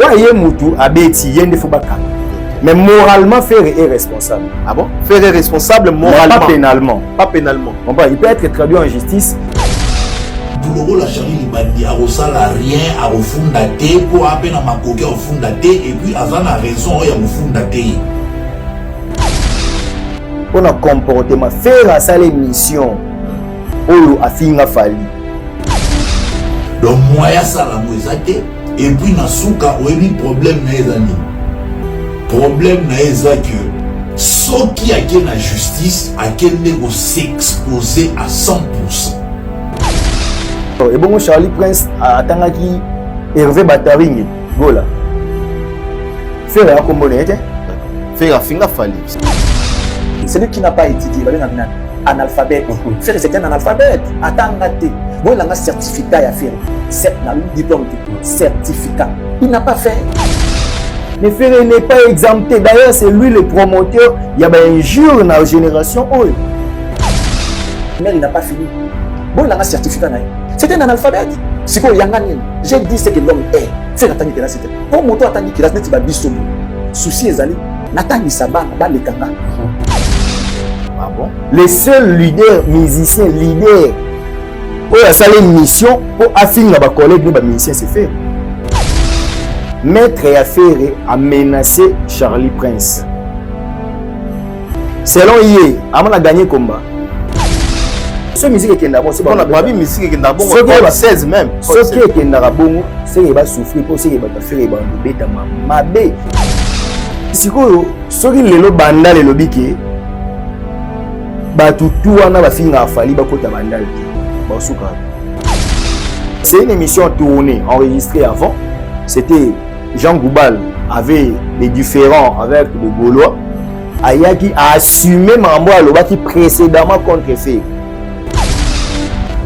quand il y a Moutou, Abeti, il y a des Foubaka. Mais moralement, Ferre est responsable. Ah bon? Ferre est responsable moralement. Pas pénalement. Pas pénalement. Bon, bah, il peut être traduit en justice. Bouloro la Charlie Libandi a resala rien à refunda te pour à peine à ma coquille refunda te et puis avant la raison il y a refunda te. Pour notre comportement, faire à ça les missions. Olo a fini à Fali. Donc moi ya ça la moisate et puis na souka ou un problème na ezani. Problème na ezaki ce qui a gagné la justice a gagné pour s'exposer à 100%. Et bon, Charlie Prince a attendu Hervé Bataring. Voilà. Faire à Combonnet. Faire à Finga Fali. Celui qui n'a pas étudié, il va être un analphabète. Faire c'est un analphabète. Attends, bon, il a un certificat à faire. Diplôme, certificat. Il n'a pas fait. Mais Ferré n'est pas exempté. D'ailleurs, c'est lui le promoteur. Il y a un jour dans la génération. Mais il n'a pas fini. Bon, il a un certificat. C'est un analphabète. C'est quoi, j'ai dit ce que l'homme est. C'est Nathan qui c'était. Pour moi, toi, Nathan qui l'a dit, c'est souci est allé. Nathan qui s'abat, les kangas. Ah bon? Les seuls leaders, musiciens, leaders, pour la salle mission, pour affiner ma collègue, les musiciens, c'est fait. Maître et affaire a menacé Charlie Prince. Selon Yé, on a gagné combat. Ce musique qui est d'abord, c'est bon. On a pas vu musique qui est d'abord. C'est 16 même. Ce qui est d'abord, c'est qu'il va souffrir pour ce qu'il va faire, il va nous bêter ma bé. Si quoi, ce qui est le banda le lobby qui tout on a fini à Fali, c'est une émission tournée, enregistrée avant. C'était Jean Goubal avait des différends avec les Gaulois. Ayaki a assumé Mambo Alobaki précédemment contrefait.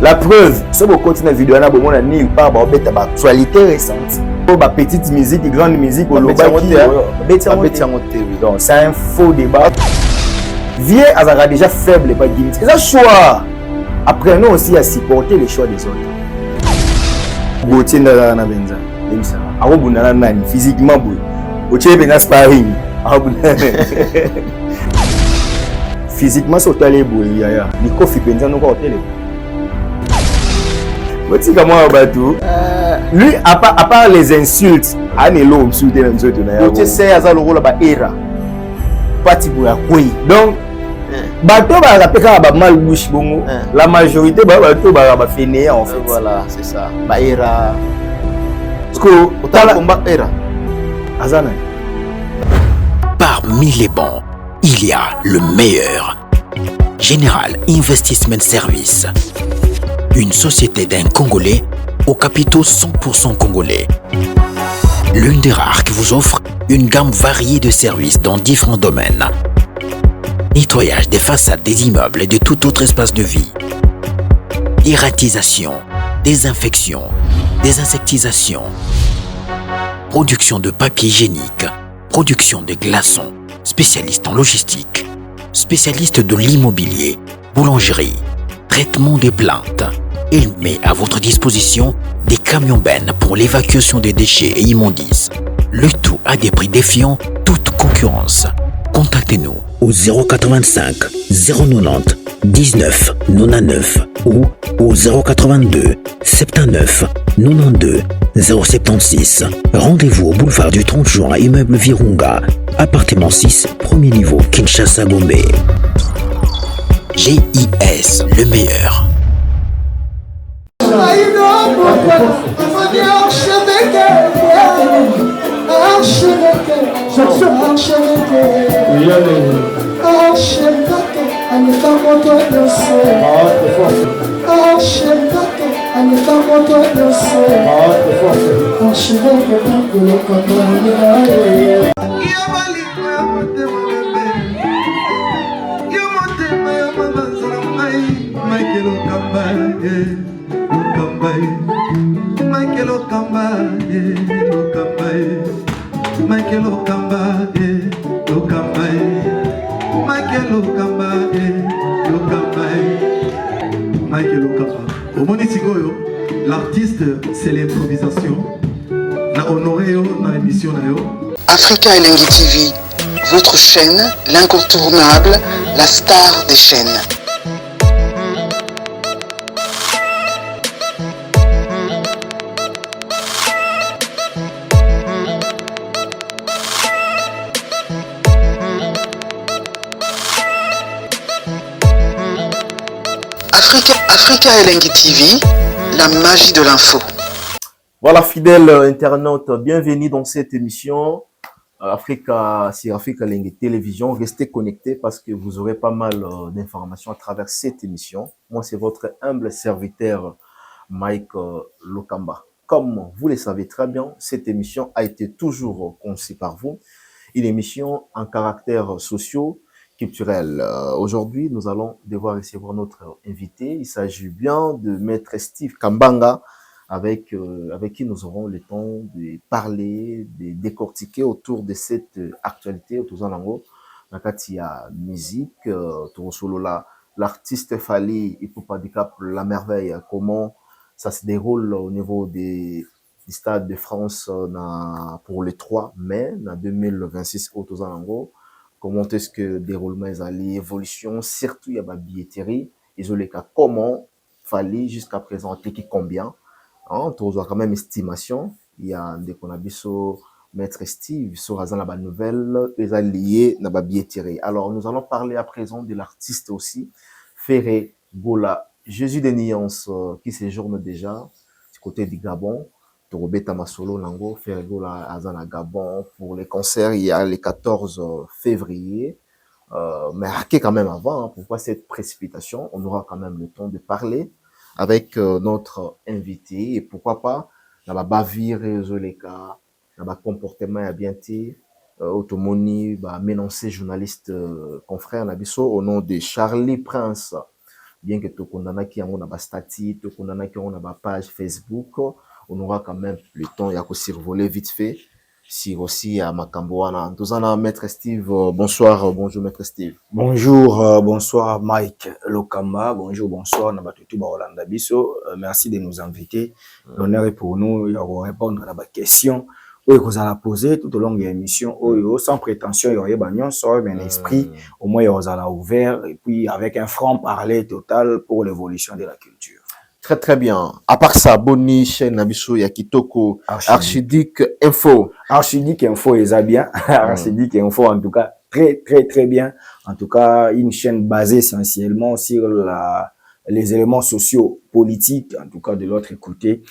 La preuve, si vous continuez la vidéo, on a nulle part actualité récente. Petite musique, grande musique, c'est un faux débat. Vieux Azara déjà faible pas gimmick. C'est un choix. Apprenons aussi à supporter les choix des autres. Gauthier Ndala Benza. Arobunana nani physiquement boy. Gauthier Benza sparring. Physiquement sur télé boy yaya. Ni Kofi Benza non pas au télé. Gauthier comment Abatu. Lui à part les insultes, Anelo insulter les autres na. Gauthier c'est Azar le rôle là-bas era. Parti boya koi. Donc bateau ba mal bouche bongo. La majorité bateau ba fainéant en fait. Voilà, c'est ça. Ba era. Parce que autant combat era. Azana. Parmi les bons, il y a le meilleur. Général Investment Service. Une société d'un Congolais aux capitaux 100% congolais. L'une des rares qui vous offre une gamme variée de services dans différents domaines. Nettoyage des façades des immeubles et de tout autre espace de vie. Irratisation, désinfection, désinsectisation. Production de papier hygiénique, production de glaçons, spécialiste en logistique, spécialiste de l'immobilier, boulangerie, traitement des plaintes. Il met à votre disposition des camions-bennes pour l'évacuation des déchets et immondices. Le tout à des prix défiant toute concurrence. Contactez-nous au 085 090 19 99 ou au 082 79 92 076. Rendez-vous au boulevard du 30 juin, immeuble Virunga, appartement 6, premier niveau, Kinshasa, Gombe. GIS, le meilleur. L'artiste, c'est l'improvisation. Africa Elengi TV, votre chaîne, l'incontournable, la star des chaînes. Africa Elengi TV, la magie de l'info. Voilà, fidèles internautes, bienvenue dans cette émission sur Africa Elengi Télévision. Restez connectés parce que vous aurez pas mal d'informations à travers cette émission. Moi, c'est votre humble serviteur Mike Lokamba. Comme vous le savez très bien, cette émission a été toujours conçue par vous. Une émission en caractère socio-culturel. Aujourd'hui, nous allons devoir recevoir notre invité. Il s'agit bien de Maître Steve Kambanga, avec qui nous aurons le temps de parler, de décortiquer autour de cette actualité, autour de Zanango, nakati ya musique, l'artiste Fally Ipupa Handicap La Merveille, comment ça se déroule au niveau du Stade de France pour le 3 mai 2026 autour de Zanango, comment est-ce que le déroulement est allé, évolution, surtout il y a la billetterie, comment Fally jusqu'à présent qui combien. On a quand même estimation. Il y a des conabiso Maître Steve sur la nouvelle les alliés na billetterie. Alors nous allons parler à présent de l'artiste aussi Ferré Gola Jésus des Nuances qui séjourne déjà du côté du Gabon. Torobeta Masolo Nango Ferré Gola Azana Gabon pour les concerts il y a le 14 février. Mais quand même avant, pourquoi cette précipitation? On aura quand même le temps de parler avec notre invité et pourquoi pas dans la bavire Zoleka, dans le comportement à bienté automoni ménoncer journaliste confrère Nabiso au nom de Charlie Prince, bien que tout condamné qui a un statut, tout condamné qui a une page Facebook, on aura quand même le temps de survoler vite fait si aussi à Makamboana. Nous allons Maître Steve, bonsoir, bonjour Maître Steve. Bonjour, bonsoir Mike Lokamba, bonjour, bonsoir Nabatutu Baolanda Biso, merci de nous inviter. L'honneur est pour nous, il y aura répondre à la question que vous allez poser tout au long de l'émission, sans prétention, il y aura un esprit, au moins il y aura ouvert, et puis avec un franc-parler total pour l'évolution de la culture. Très très bien. À part ça, Boni, chaîne Nabiso, Yakitoko, Archidic Info. Archidic Info, est bien. Archidic Info, en tout cas, très très très bien. En tout cas, une chaîne basée essentiellement sur les éléments sociaux politiques, en tout cas de l'autre côté,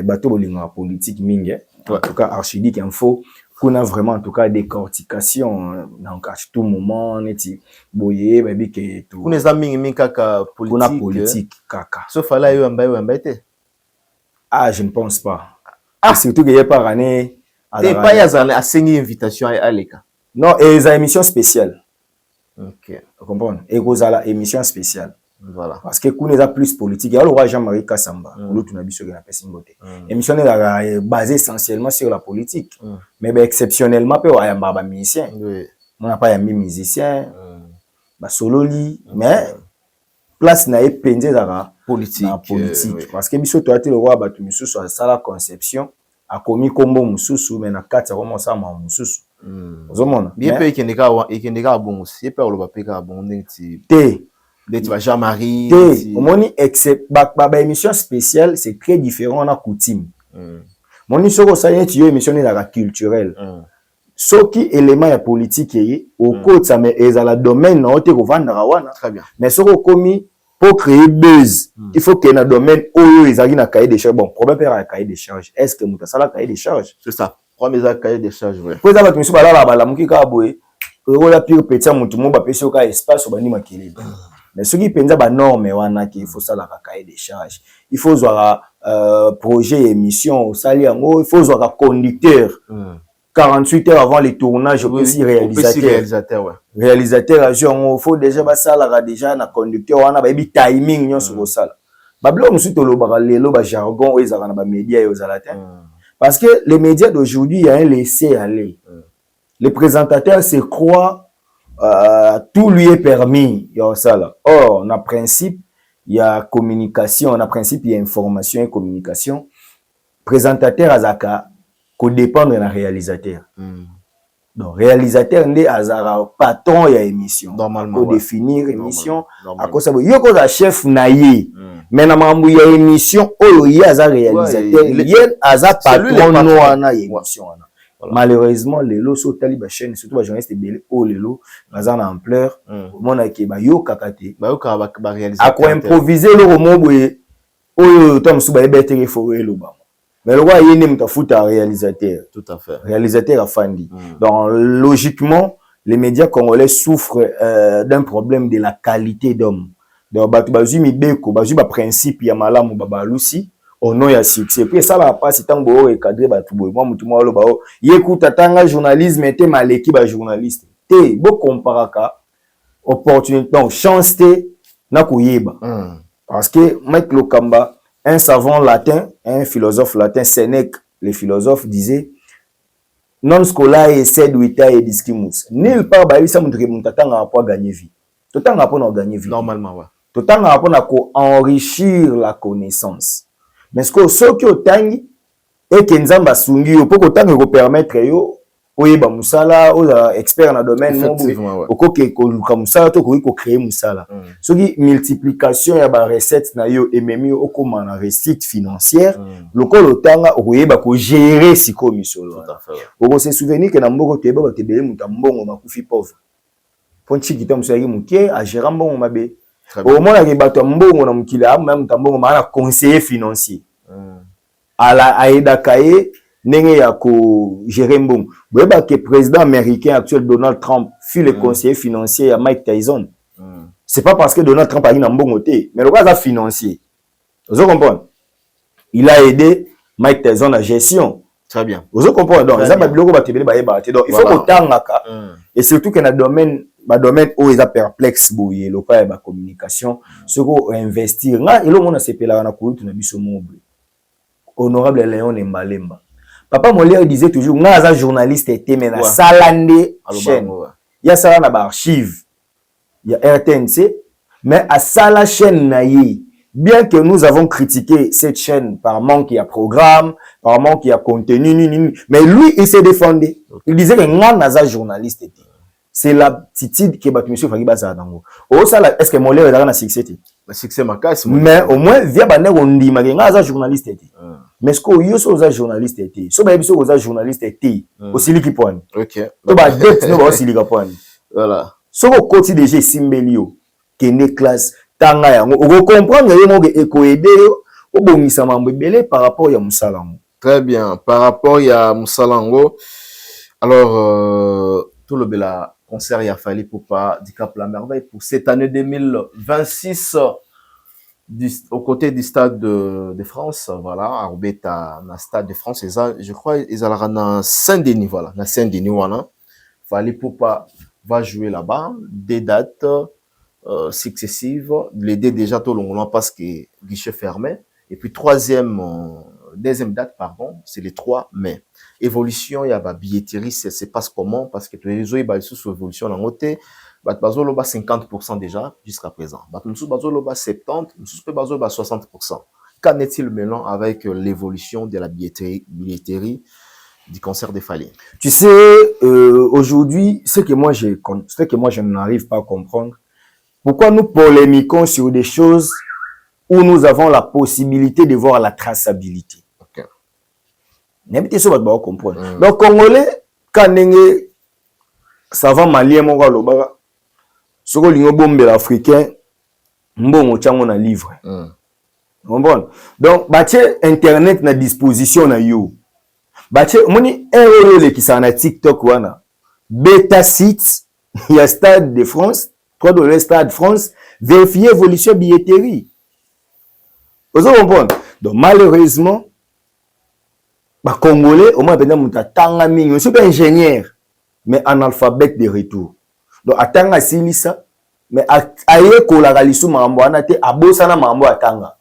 bateau bolinga politique mingue. En tout cas, Archidic Info, qu'on a vraiment en tout cas décortication dans tout moment, neti boye, baby que tout. On est amis kaka politique. On a politique kaka. Sauf là yo ambaye. Ah, je ne pense pas. Ah, surtout qu'il y a par année. Et pas y a à signer invitation à l'eka. Non, et les émissions spéciales. OK. Vous comprenez? Et vous avez émission spéciale. Voilà. Parce que qu'on est plus politique. Il y a le roi Jean-Marie Kassamba. L'autre n'a pas émission est basée essentiellement sur la politique. Mais exceptionnellement, il y a un musicien. On n'a pas un musicien. Sololi. Mais place n'a pas pendé dans la politique. Parce que biso toi le roi batu mususu à la conception a commis combo mususu mais na kati comment ça ma mususu. Ozomona. Bien pe ikendeka bon aussi. Pe oloba pe ka bon ndeti. Tu vas Jean-Marie. Moni except émission spéciale, c'est très différent na coutume. Moni soko ça y est émission la culturelle. Ce qui élément ya politique est au côté ça mais est à la domaine na ote ko vendre wana. Très bien. Mais soko commis pour créer buzz, il faut qu'il y ait un domaine où ils arrivent à cahier des charges. Bon, problème c'est un cahier des charges. Est-ce que muta sala cahier des charges? C'est ça. Premier cahier des charges vrai. Pour ça, tu me suis pas là la muki ka boye. La pire petit mutu mo ba pesi ka espace ba ni makili. Mais ce qui penza ba norme wana ki il faut ça la cahier des charges. Il faut voir projet émission au sali yango, il faut voir conducteur. 48 heures avant les tournages, aussi réalisateur. Ouais. Réalisateur, il faut déjà ça déjà na conducteur, on a baby timing nyon sur ça. Bablo musu to lo ba jargon ils ont ba médias aux alatin. Parce que les médias d'aujourd'hui, il y a un laisser aller. Les présentateurs se croient tout lui est permis, il y a ça là. Or, on a principe, il y a communication, on a principe, il y a information et communication. Présentateur azaka dépendre d'un réalisateur. Donc, réalisateur, n'est un patron de l'émission. Normalement. Pour définir l'émission. À cause de ça, il y a un chef naïe. Mais dans il y a une émission, il y a un réalisateur. Il y a un patron de l'émission. Malheureusement, les lots sont talibans chaîne, surtout les journalistes belés, les lots, ils ont ampleur. Mon aki, yo kakate. À quoi improviser le roman, Tom Souba est forêt le bas. Mais le roi il n'aime foutre un réalisateur. Tout à fait. Réalisateur à Fandi. Donc logiquement, les médias congolais souffrent d'un problème de la qualité d'homme. Donc batu mi beko, bazu ba principe ya malamu baba lusi, au nom ya succès. Puis ça la passe tant bo recadrer batu boy. Moi mutu mo lo ba o, yekuta tanga journalisme était maleki ba journaliste. Te bo comparaka opportunité donc chance te na kuyeba. Parce que Mike Lokamba, un savant latin, un philosophe latin, Sénèque, le philosophe disait non scolae sed vitae discimus. Nulle part ba ça montre que mutatanga pas gagner vie. Totanga pas na gagner vie. Normalement ouais. Totanga pas na ko enrichir la connaissance. Mais ce que soki otangi et que nzamba sungi yo poko tanga ko permettre yo oyeba musala o expert na domaine effectivement oko ke ko luka musala to ko créer musala. Soki multiplication ya ba recette na yo ememi okoma na réussite financière lokolo tanga oyeba ko gérer siko misolo. Oko se souvenir que na mboko teba ba tebele mutambongo makufi pauvre. Ponchi kitam soki mukie a gérer mbongo mabe. Au moins que bato mbongo na mukila même mutambongo ma conseiller financier. Ala aida kaye nenge ya ko gérer mbongo. Boyeba que président américain actuel Donald Trump fut le conseiller financier à Mike Tyson. C'est pas parce que Donald Trump a eu un bon côté, mais le gars a financier. Vous comprenez? Il a aidé Mike Tyson à gestion. Très bien. Vous comprenez? Donc, ça va donc il faut qu'on tangaka. Et surtout que dans le domaine où ils a perplexe boye, le pas la communication, ce qu'on investir. Là, il on a ces pela na ko tu na biso mobile. Honorable Léon Mbalemba. Papa Molière disait toujours, nga za journaliste était mais na salande chaîne. Il y a ça na ba archive. Il y a RTNC, mais à sala chaîne naïe. Bien que nous avons critiqué cette chaîne par manque de programme, par manque de contenu, mais lui il s'est défendu. Il disait que nga na za journaliste était. C'est l'attitude que bat monsieur Fagi Baza dango. Oh ça est-ce que Molière est dans la succès? Le succès makas. Mais au moins via bané on dit ma nga za journaliste était. Mais ce que yo so za journaliste était. So ba biso za journaliste était. Aussi li ki point. OK. To ba dette no ba aussi li ka point. Voilà. So ko koti déjà simbelio kene classe tanga yango. O comprendre yo mo eko aider yo o bongisa mambo belé par rapport ya musalango. Très bien. Par rapport ya musalango. Alors tout le bela concert ya Fally Ipupa du Cap La Merveille pour cette année 2026 aux côtés du Stade de France, voilà, à Robeta, na Stade de France, je crois ils allaient dans Saint-Denis, voilà, dans Saint-Denis, voilà. Fally Ipupa va jouer là-bas, des dates successives, les deux déjà tout le monde parce que guichet fermé, et puis deuxième date, pardon, c'est le 3 mai. Évolution, il y a la billetterie, c'est passe comment? Parce que les autres, ils sont évolution en côté. Bat bazolo ba 50% déjà jusqu'à présent. Bat nous bazolo ba 70, nous bazolo ba 60%. Qu'en est-il maintenant avec l'évolution de la billetterie du concert de Fally? Tu sais, aujourd'hui, ce que moi je n'arrive pas à comprendre, pourquoi nous polémiquons sur des choses où nous avons la possibilité de voir la traçabilité. OK. N'habitez pas de comprendre. Donc Congolais, quand ça va malien mon gars loba, ce que l'union bombe l'africain, mbongo chango na livre. Bon. Donc bache internet na disposition na yo. Bache moni euro le qui na TikTok wana. Beta site, il y a Stade de France, $3 Stade France, vérifier évolution billetterie. Vous comprenez? Donc malheureusement, les Congolais, au moins, ils sont pas ingénieurs, mais analphabètes de retour. Donc, atanga silisa, mais aye kolagalisu mambo anate abosana mambo atanga.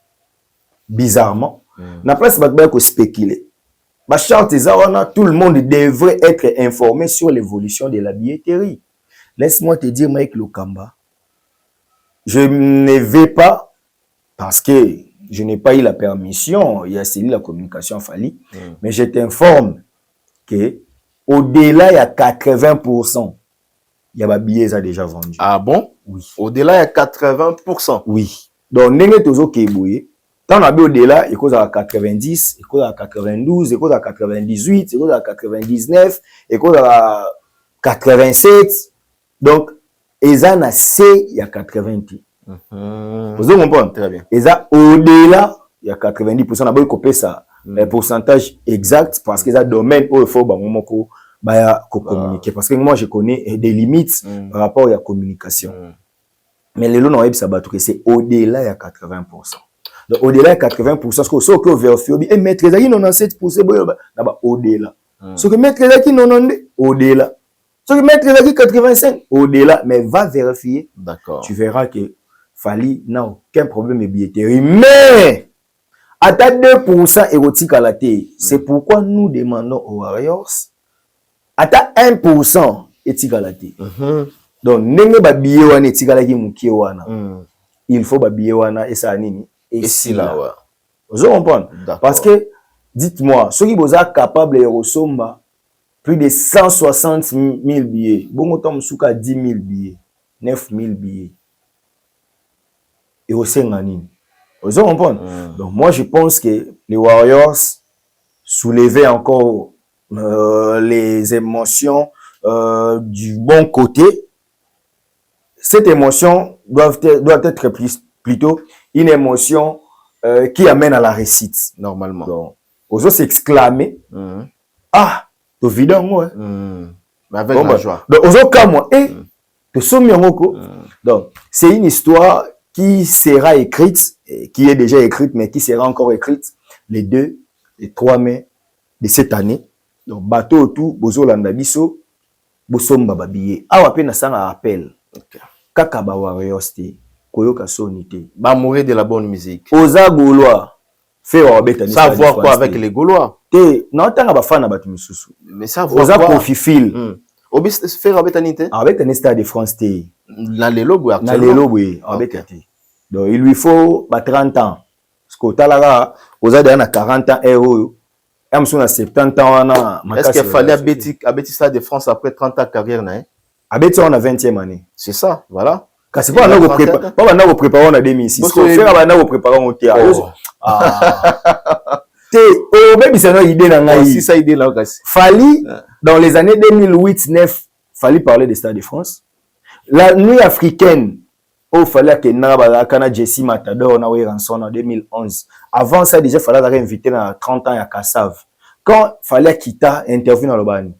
Bizarrement, na place batba ko spéculer. Ba charte zawana, tout le monde devrait être informé sur l'évolution de la billetterie. Laisse-moi te dire, Mike Lokamba, je ne vais pas parce que je n'ai pas eu la permission, il y a celui la communication Fally, mais je t'informe que au-delà il y a 80%, il y a des billets déjà vendus. Ah bon? Oui. Au-delà il y a 80%. Oui. Donc n'est tozo kebouye. Tant on a au-delà, il cause à 90, il cause à 92, il cause à 98, il cause à 99, il cause à 87. Donc ils en a C, il y a 90. Vous comprenez? Très bien. Ils ont au-delà, il y a 90%. On a beau copier ça, le pourcentage exact parce que ça domaine où il faut communiquer. Parce que moi je connais des limites par rapport à la communication. Mais les lots non ça c'est au-delà il y a 80%. Donc au-delà il y a 80%, ce que vérifier et mettre les 97% au-delà. Ce que mettre les 92 au-delà. Ce que mettre les 85 au-delà, mais va vérifier. D'accord. Tu verras que Fally n'a aucun problème de billetterie. Mais à ta 2% érotique à la télé, c'est pourquoi nous demandons aux Warriors à ta 1% éthique à la télé. Donc, n'engue ba billet wana éthique à la wana. Il faut ba billet wana et ça nini et si là ouais. Vous comprenez? Parce que dites-moi, ceux qui sont capables de ressomba plus de 160 000 billets, bon autant msuka 10 000 billets, 9 000 billets. Et au Sénganine. Vous comprenez? Donc moi je pense que les Warriors soulevaient encore les émotions du bon côté. Cette émotion doit être plutôt une émotion qui amène à la réussite. Normalement. Donc, aux autres s'exclamer, ah, tu vis dans moi. Avec la joie. Donc, aux autres cas, moi, tu sommes donc, c'est une histoire qui sera écrite, qui est déjà écrite, mais qui sera encore écrite les 2 et 3 mai de cette année. Donc, bateau tout, bozo landa biso, bosomba babiye. Awa pe na sanga appel. Kaka ba Warriors te, koyoka soni te. Ba mourir de la bonne musique. Oza Gaulois, faire obeta ni savoir quoi avec les Gaulois. Te, na tanga ba fana batu misusu. Mais savoir quoi. Oza profil. Obis faire obeta ni te. Avec un stade de France te. Na lelo boy actuellement. Na lelo boy, obeta te. Donc il lui faut 30 ans. Parce que talaga oza de na 40 ans euro. Amsuna 70 ans wana. Est-ce qu'il fallait abeti stade de France après 30 ans de carrière na? Abeti on a 20e année. C'est ça, voilà. Car c'est pas on a préparé. Pas on a préparé en 2006. Ce qu'on fait on a préparé en théâtre. Même si c'est une idée dans la si ça idée là Fally dans les années 2008-9, Fally parlait des Stades de France. La nuit africaine au fallait que na kana Jesse Matador na Ranson en 2011. Avant ça déjà fallait inviter dans 30 ans à Kassav. Quand fallait quitter interview dans le ban.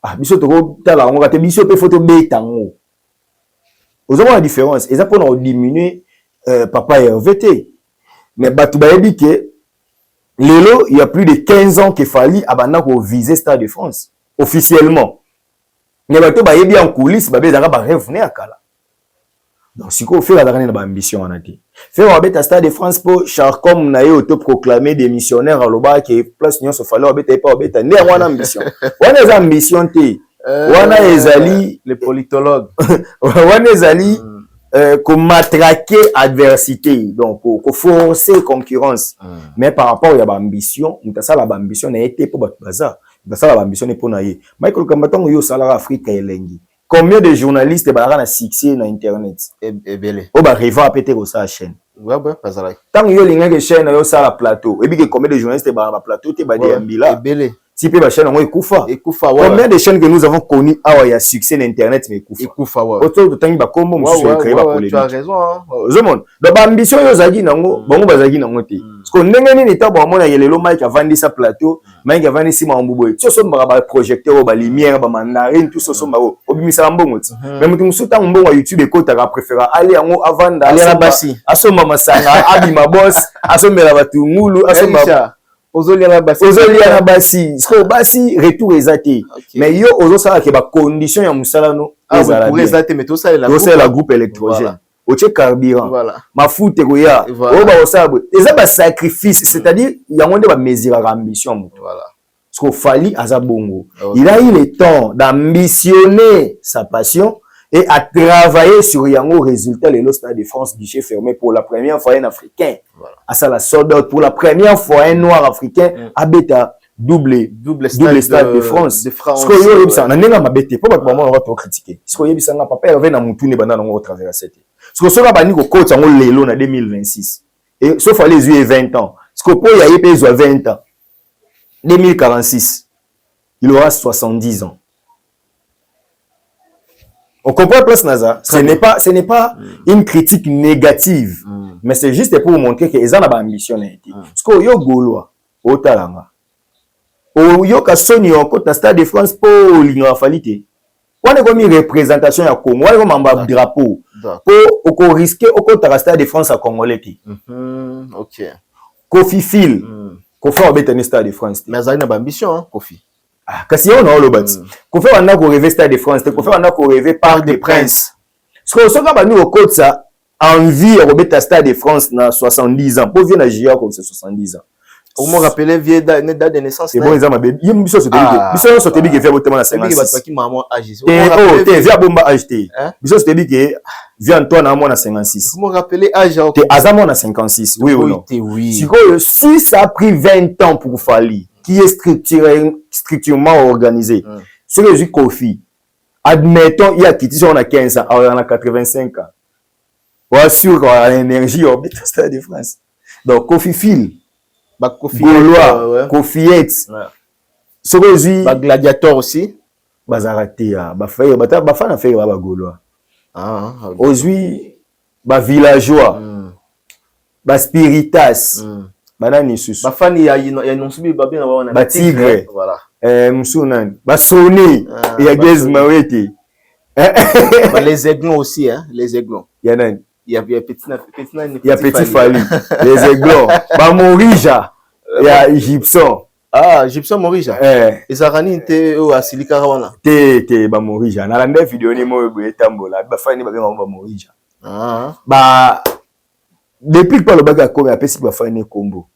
Ah biso to ta la on raté biso pe photo betango. Vous avez la différence. Et ça pour diminuer papa et RVT. Mais batu ba yebi que lelo il y a plus de 15 ans qu'il fallait abandonner pour viser Stade de France officiellement. Mais batu ba yebi en coulisses ba bezaka ba rêve ne akala. Donc si qu'on fait la dernière ambition en été. Faire un Stade de France pour Charcom na auto-proclamé des missionnaires à l'Oba qui place nion se fallait obéter pas obéter né one ambition. One ambition té. One ezali les politologues. One ezali comme matraquer adversité. Donc pour forcer concurrence. Mais par rapport à l'ambition, on ça l'ambition n'a été pour bazar. Ça l'ambition n'est pour naïe. Michael Kambatongo yo salara Afrique elengi. Combien de journalistes ont succès sur Internet? Et belé. Ou riva à péter sa chaîne. Ouais, pas ça. Tant que vous avez une chaîne, vous avez un plateau. Et puis combien de journalistes ont un plateau? Tu as des ambila. Et belé. Si tu as une chaîne, on est koufa. Combien de chaînes que nous avons connues, il y a succès sur Internet, mais koufa. Et koufa, ouais. Autour de temps, il y a comment créer la polémique. Tu as raison. Donc, l'ambition, vous avez dit, bon, vous avez dit, parce qu'on n'a pas d'état, bon, il y a le Mike qui a vendu sa plateau, Mike qui a vendu sa mambouboué. Tout ça, c'est projecteur, lumière, mandarine, tout ça, c'est un bon. Mais moi, je suis un bon YouTube et tu as préféré aller avant d'aller à la Bassi. À ce moment, ça a abîmé boss, à ce moment, là, tout moulou, à ce moment. Ozolia na basi. Ce que basi retour exacté. Mais yo ozo sala ke ba condition ya musala no. Ah oui, pour exacté mais tout ça la groupe électrogène. Oche carburant. Mafuta ko ya. O ba osabwe. Eza ba sacrifice, c'est-à-dire ya ngonde ba mesure ambition muto. Voilà. Ce qu'il fallait à bongo. Il a eu le temps d'ambitionner sa passion et à travailler sur Yango résultat le Stade de France guichet fermé pour la première fois un Africain. Voilà. À ça la sold out pour la première fois un noir africain à bêta double stade de France. Ce que yo yebisa na nenga mabete po ba maman on va critiquer. Ce que yebisa nga papa avait na mutu ne bana ngo travers cette. Ce que soka bani ko coach ngo lelo na 2026. Et sauf les yeux 20 ans. Ce que po ya yepé zo 20 ans. 2046. Il aura 70 ans. On comprend plus Naza, ce n'est pas une critique négative, mais c'est juste pour vous montrer que ils ont ambition. Parce que yo Gaulois au talanga. Yo ka soni au côté stade de France pour l'Union Falité. On est comme une représentation à Congo, on est comme un drapeau. Pour au risquer au côté stade de France à Congolais. OK. Kofi Phil. Kofi a bété stade de France. Mais ça a une ambition hein, Kofi. Ah, kasi on a le bâti. Kofi on a ko rêver stade de France, Kofi on a ko rêver Parc des Princes. Parce que soka ba nous au côté ça envie au bété stade de France na 70 ans. Pour venir à JA comme c'est 70 ans. Comment rappeler vieille date de naissance? C'est bon ils ont ma bébé. Yim biso so tebi que fait botement na 56. Baki maman âge. Te via bomba âge. Biso so tebi que via Antoine na moi na 56. Comment rappeler âge? Te azamo na 56. Oui ou non? Oui. Si ça a pris 20 ans pour Fali qui est structurellement organisé. Ce que je dis Kofi, admettons, il y a qui on a 15 ans, on a 85 ans. On assure qu'on a l'énergie au Stade de France. Donc Kofi Phil, Gaulois, Kofi Yates, ce que je dis, Gladiator aussi, Bazarate, Bafana fait Gaulois. Aujourd'hui, Villageois, Spiritas. Banani susu. Bafani ya non subi babina wana. Ba tigre. Voilà. Msunan. Ba Sony. Ya Gez Mawete. Les aiglons aussi hein, les aiglons. Il y en a. Il y a Petit Fali. Les aiglons. Ba Morija. Il y a Gibson. Ah, Gibson Morija. Ezarani te o asilika wana. Te ba Morija. Na lande vidéo ni mo boye tambola. Ba fani ba ba Morija. Ba depuis que le baga comme après si ba fani kombo.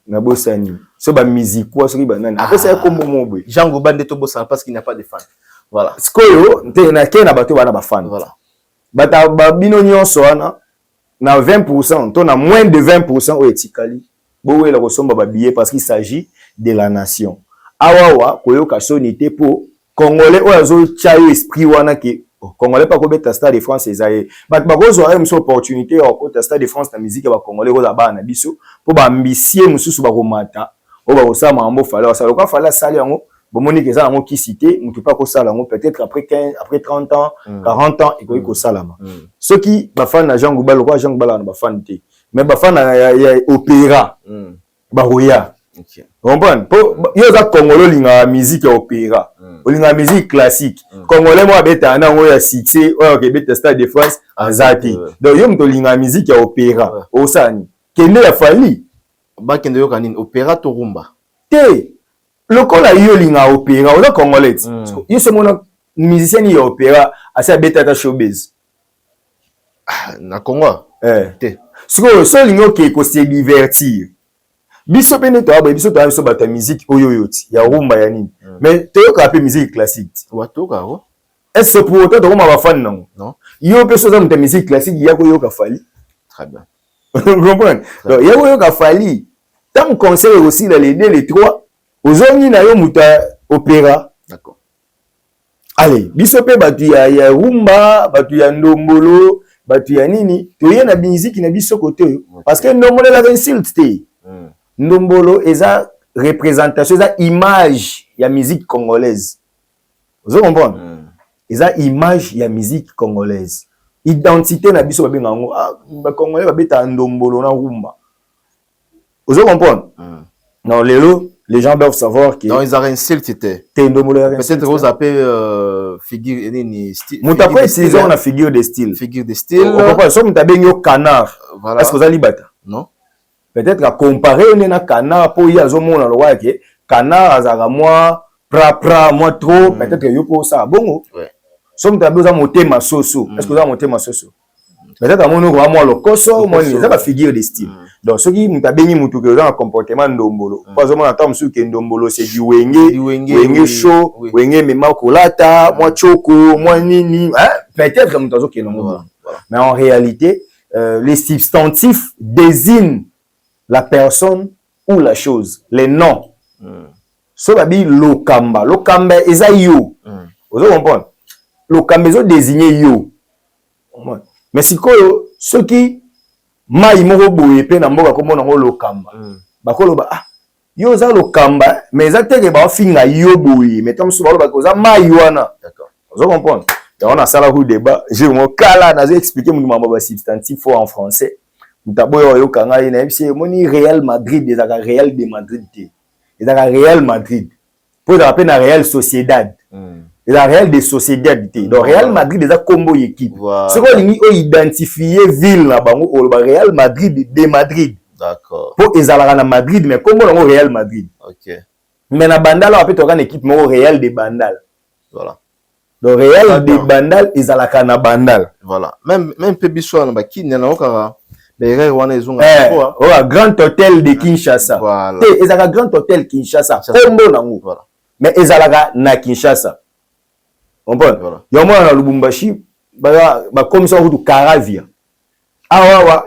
Na bosani. So ba musique quoi so ba nani. Après ça kombo mo boye. Jean Gobande to bossa parce qu'il n'y a pas de fans. Voilà. Skoyo te na ke na bato bana ba fan. Voilà. Bata ba bino nyonso wana na 20%, to na moins de 20% o etikali. Bo wela ko somba ba billet parce qu'il s'agit de la nation. Awawa koyoka sonité pour Congolais o azo chayo esprit wana ke Congolais pas ko beta Stade de France ezaye. Bat ba ko zo une opportunité au côté Stade de France na musique ba Congolais ko za bana biso po ba ambitie mususu ba ko mata. O ba ko sa mambo fala sa ko fala sali yango. Bon, Monique est en qui cité, mais tu pas que ça là, peut-être après 15, après 30 ans, 40 ans, il faut que ça là. Ceux qui, bah, fan à Jean Goubal, quoi, Jean Goubal, bah, fan té. Mais bah, fan à opéra, bah, roya. Vous comprenez? Il y a des Congolais qui ont musique opéra, ou la musique classique. Congolais, moi, bête, un an, il y a succès, ok, bête, Stade de France, en Zati. Donc, il y a une musique opéra, au Sani. Quel est la famille? Bah, qu'il y a une opéra, Torumba. Té. Le col a eu l'inga opéra, on a congolais. Il se mon musicien y opéra, à sa bêta showbiz. Na Congo. Ce que seul l'ingo qui est se divertir. Biso pene to aba biso to biso bata musique oyoyoti ya rumba ya nini. Mais te yo ka pe musique classique. Watoka ho. Est-ce pour autant to ma fan non? Non. Yo pe so za mta musique classique ya ko yo ka fali. Très bien. Vous comprenez? Donc ya ko yo ka fali. Tant conseil aussi les deux les trois. Ozongi na yo muta opéra. D'accord. Allez, biso pe batu ya rumba, batu ya ndombolo, batu ya nini, to ye na musique na biso côté parce que ndombolo la insulte té. Ndombolo eza représentation, eza image ya musique congolaise. Vous comprenez? Eza image ya musique congolaise. Identité na biso ba benga ngo ba congolais ba beta ndombolo na rumba. Vous comprenez? Non, les gens doivent savoir que non, ils ont insulté. Peut-être vous appelez figure ni style. Muta pas utiliser on a figure de style. Figure de style. On comprend ça muta benyo canard. Voilà. Est-ce que vous allez battre? Non. Peut-être à comparer on est na canard pour y a zo mona lo que canard azaka moi pra moi trop peut-être yo pour ça bongo. Ouais. So muta besoin monter ma soso. Est-ce que vous allez monter ma soso? Peut-être à mon moi le koso moi ni ça va figure de style. Donc ce qui muta benyi mutu que dans comportement ndombolo. Pas seulement attendre sur que ndombolo c'est du wenge chaud, wenge mema kolata, moi choko, moi nini, hein? Peut-être comme tazo que non. Mais en réalité, les substantifs désignent la personne ou la chose, les noms. so babi lokamba eza yo vous comprenez lokamba ezo désigner yo mais sikoyo soki mai moko boye pe na mboka komona ngo lokamba bakoloba yo za lokamba mais eza teke ba finga yo boye mais comme so baloba ko za mai wana d'accord vous comprenez donc on a ça là au débat je mo kala na expliquer mon mambo ba substantif en français mutaboyo yo kanga ina bisi moni Real Madrid des Real de Madrid des Real Madrid pour rappeler na Real Sociedad la Real de Sociedad donc Real Madrid des combo équipe ce qu'on lingi o identifier ville na bango o Real Madrid de Madrid d'accord pour ezalaka na Madrid mais combo na Real Madrid OK mais na Bandal on peut une équipe mo Real de Bandal voilà donc Real de Bandal ezalaka na Bandal voilà même peu biso na bakini na okara les wana ezonga Grand Hôtel de Kinshasa voilà ezalaka Grand Hôtel Kinshasa combo nango voilà mais ezalaka na Kinshasa on peut yamo na Lubumbashi ba comme ça ou Caravia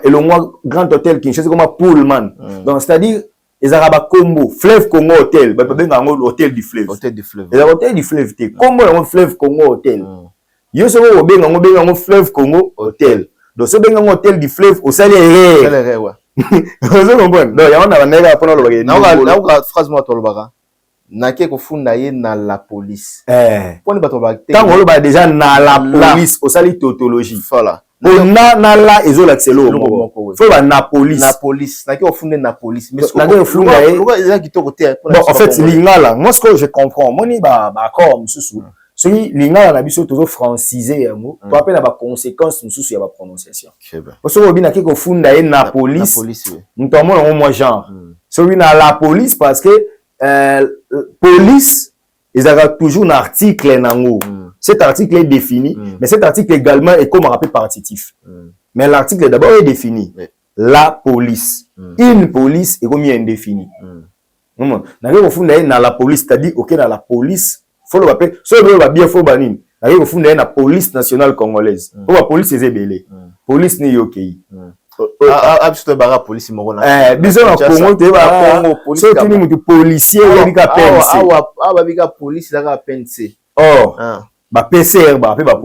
et le moi Grand Hôtel Kinshasa comme Pullman donc c'est-à-dire ezalaka ba combo Fleuve Congo Hotel ba benga ngo hôtel du fleuve hôtel du fleuve te combo na Fleuve Congo Hotel yo so ko benga ngo Fleuve Congo Hotel donc so benga ngo hôtel du fleuve au salaire ouais vous comprenez donc yamo na banega pona lo ba na phrase moi to lo baka nake kofunda ye na la police poni bato ba tant on ba déjà na la police au sali tautologie voilà na la ezola tselo faut ba na police nake kofunda na police mais nake kofunda ye eza kitoko te bon en fait lingala moi ce que je comprends moni ba accord mususu celui lingala na biso toujours franciser yango to appelle na ba conséquences mususu ya ba prononciation parce que obi nake kofunda ye na police ntomona moi genre celui na la police parce que police, ils ont toujours un article nango. Cet article est défini, mais cet article également est comme un rappel partitif. Mais l'article d'abord est défini. La police. Une police est comme indéfini. Dans la police, c'est-à-dire, ok, dans la police, faut le rappeler, soit le va bien, faut banine. Dans la police nationale congolaise. Pour la police, c'est belé. Police n'est ok. Absolument bara police morona biso na Congo te ba police so tuni mutu policier ya bika pense ba bika police la pense ba PCR ba pe ba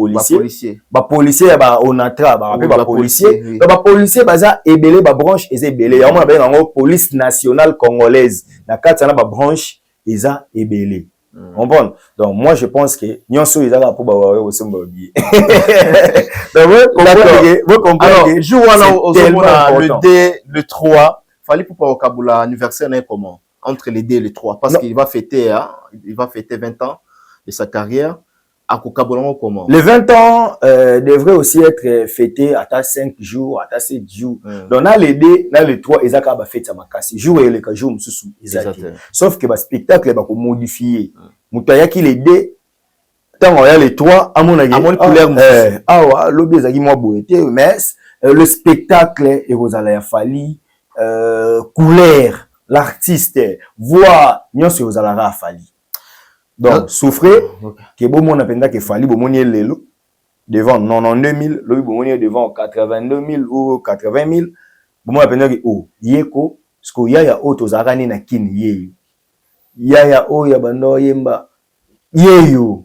policier ba onatra ba pe ba policier ba policier baza ebele ba branche eza ebele ya mona ba ngo police nationale congolaise na kati na ba branche eza ebele. Comprendre. Donc moi je pense que nyonso ezala pour ba au semba bi. Donc vous comprenez. Jour le D le 3, fallait pour pas au Kabula anniversaire comment entre les D et le 3 parce qu'il va fêter 20 ans de sa carrière à Kabula comment. Les 20 ans devraient aussi être fêtés à 5 jours, à 7 jours. Donc dans les D, dans le 3 ezaka ba fête ma kasi. Jour et le jour mususu ezaki. Sauf que ba spectacle ba ko modifier. Mutaya qui les D tant on a les 3 à mon couleur wa lobi ezaki moi boité mais le spectacle et vous allez falli couleur l'artiste voix nyonso vous allez falli. Donc souffrez que bon mon apenda que falli bon monier lelo devant 92 000 lobi bon monier devant 82 000 ou 80 000 bon mon apenda que oh yeko ce que ya auto zakani na kin yeyo ya o ya bando yemba yeyo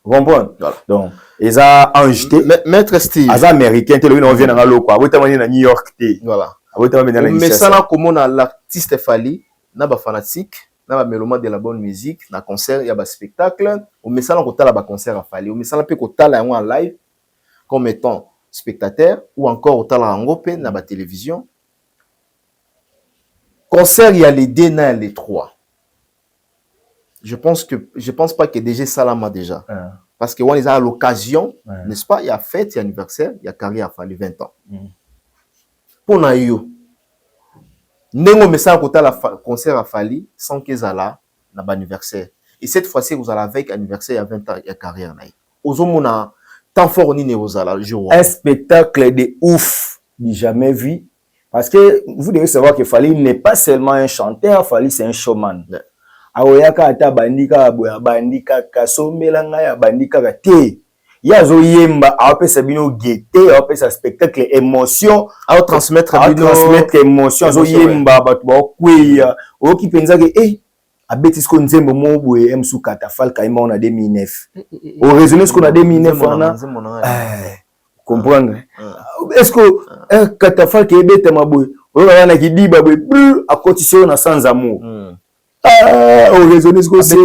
comprendre donc eza enjeté maître Steve as américain te on vient dans loko abota mani na New York te voilà abota mani na mais ça là comment l'artiste fali na ba fanatique na ba mélomane de la bonne musique na concert ya ba spectacle au messala ko tala ba concert a fali au messala pe ko tala yango en live comme étant spectateur ou encore au tala yango pe na ba télévision concert il y a les D na les 3. Je pense pas que DG Salama déjà. Parce que on est à l'occasion, n'est-ce pas? Il y a fête, il y a anniversaire, il y a carrière à fallu 20 ans. Pour Nayo, Nengo Messa Kota la concert à Fali sans qu'ils là na anniversaire. Et cette fois-ci, vous allez avec anniversaire, il y a 20 ans, il y a carrière. Ozomona, tant fort ni Neozala, le jour. Un spectacle de ouf, ni jamais vu. Parce que vous devez savoir que Fali n'est pas seulement un chanteur, Fali c'est un showman. Aoyaka ata bandika boya bandika kasombela ngaya bandika te yazo yemba apesa bino gete apesa spectacle émotion a transmettre émotion zo yemba batu ba kweya oki penza ke abeti sko nzembo mobwe msu katafal kaima on a 2009 au raisonner ce qu'on a 2009 on a comprendre est-ce que katafal qui ebeta mabwe on a kidiba bwe a cotisé na sans amour au raisonner ce que c'est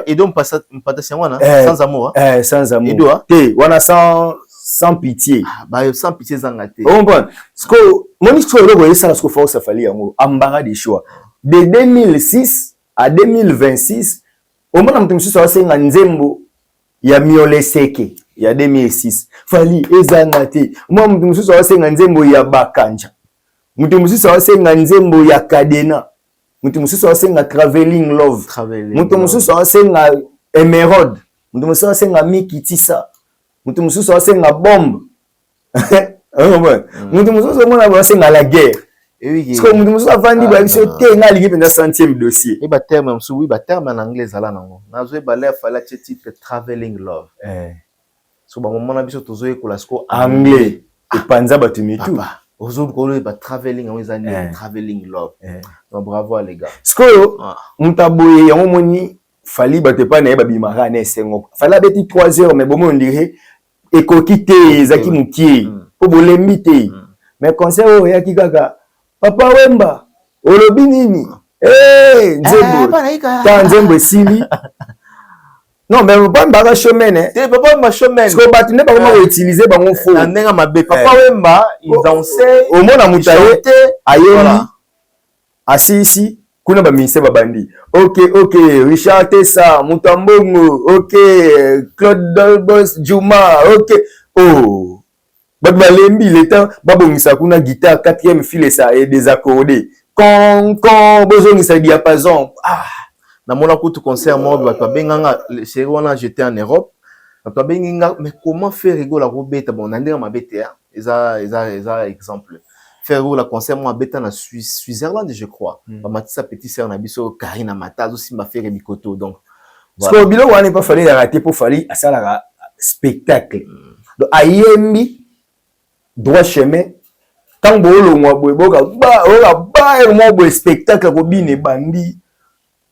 et donc pas sans amour sans amour té wana sans pitié sans pitié zangate on comprend ce que mon histoire le voyez ça ce que force fallait yango ambara des choix de 2006 à 2026 au moins mtu msusu wasenga nzembo ya miole seke ya 2006 fali ezangate moi mtu msusu wasenga nzembo ya bakanja mtu msusu wasenga nzembo ya kadena mtu msusu wasenga traveling love mtu msusu wasenga emerald mtu msusu wasenga mikitisa mtu msusu wasenga bombe mtu msusu mwana wasenga la guerre. Parce que mtu msusu afandi ba biso te nga ligi penda 100e dossier et ba terme msusu oui ba terme en anglais ala nango nazo ba le fala titre traveling love so ba mona biso tozo ekola sko anglais et panza ba tumitu ozo ko ba traveling en ezani traveling love donc bravo les gars sko mutaboye yango moni fali ba te pa na ba bimara na esengo fala beti 3 heures mais bon on dirait ekokite zaki mukie po bolembi te mais conseil ya kikaka Papa Wemba, olobi nini? Nzembo. Ta nzembo esili. Non, mais papa Wemba chemin hein. Papa Wemba chemin. Parce que batu ne pas comment utiliser bango faux. Ndenga mabe. Papa Wemba, il dansait. Au mona mutaye ayeli. Assis ici, kuna ba ministère babandi. OK, Richard Tessa, Mutambongo, OK, Claude Dolbos, Juma, OK. Oh. Balembi le temps babongisa kuna guitare 4e fil ça et désaccordé con bozongisa diapason na mona kutu concert mo ba benganga c'est on a jeté en Europe ba benginga mais comment faire rigola ko beta bon ndinga mabete eza exemple faire la concert mo beta na Switzerland je crois ba matisa petit sœur na biso Karina Matazo simba faire bikoto donc parce que bilo wana pas fallait rater pour fallait asala spectacle donc ayembi droit chemin tant bolo mwa boyeboka ba mo spectacle ko bine bandi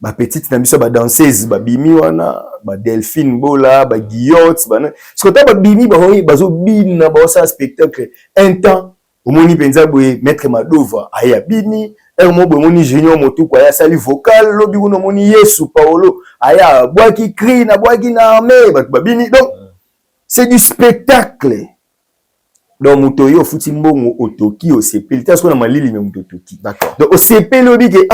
ba petite na biso ba danseuse ba bimi wana ba Delphine Bola ba Guillotte ba ce que ta ba bimi ba hoyi bazo bina ba sa spectacle un temps omoni penza boye maître Madova aya bini mo boye moni junior motuko aya sali vocal lobi kuno moni Yesu Paolo aya boaki cri na boaki na armée ba bini donc c'est du spectacle. Donc mutoyo futi mbongo otoki o sepeli parce qu'on a malili mais mutoki d'accord donc o sepeli lobi ke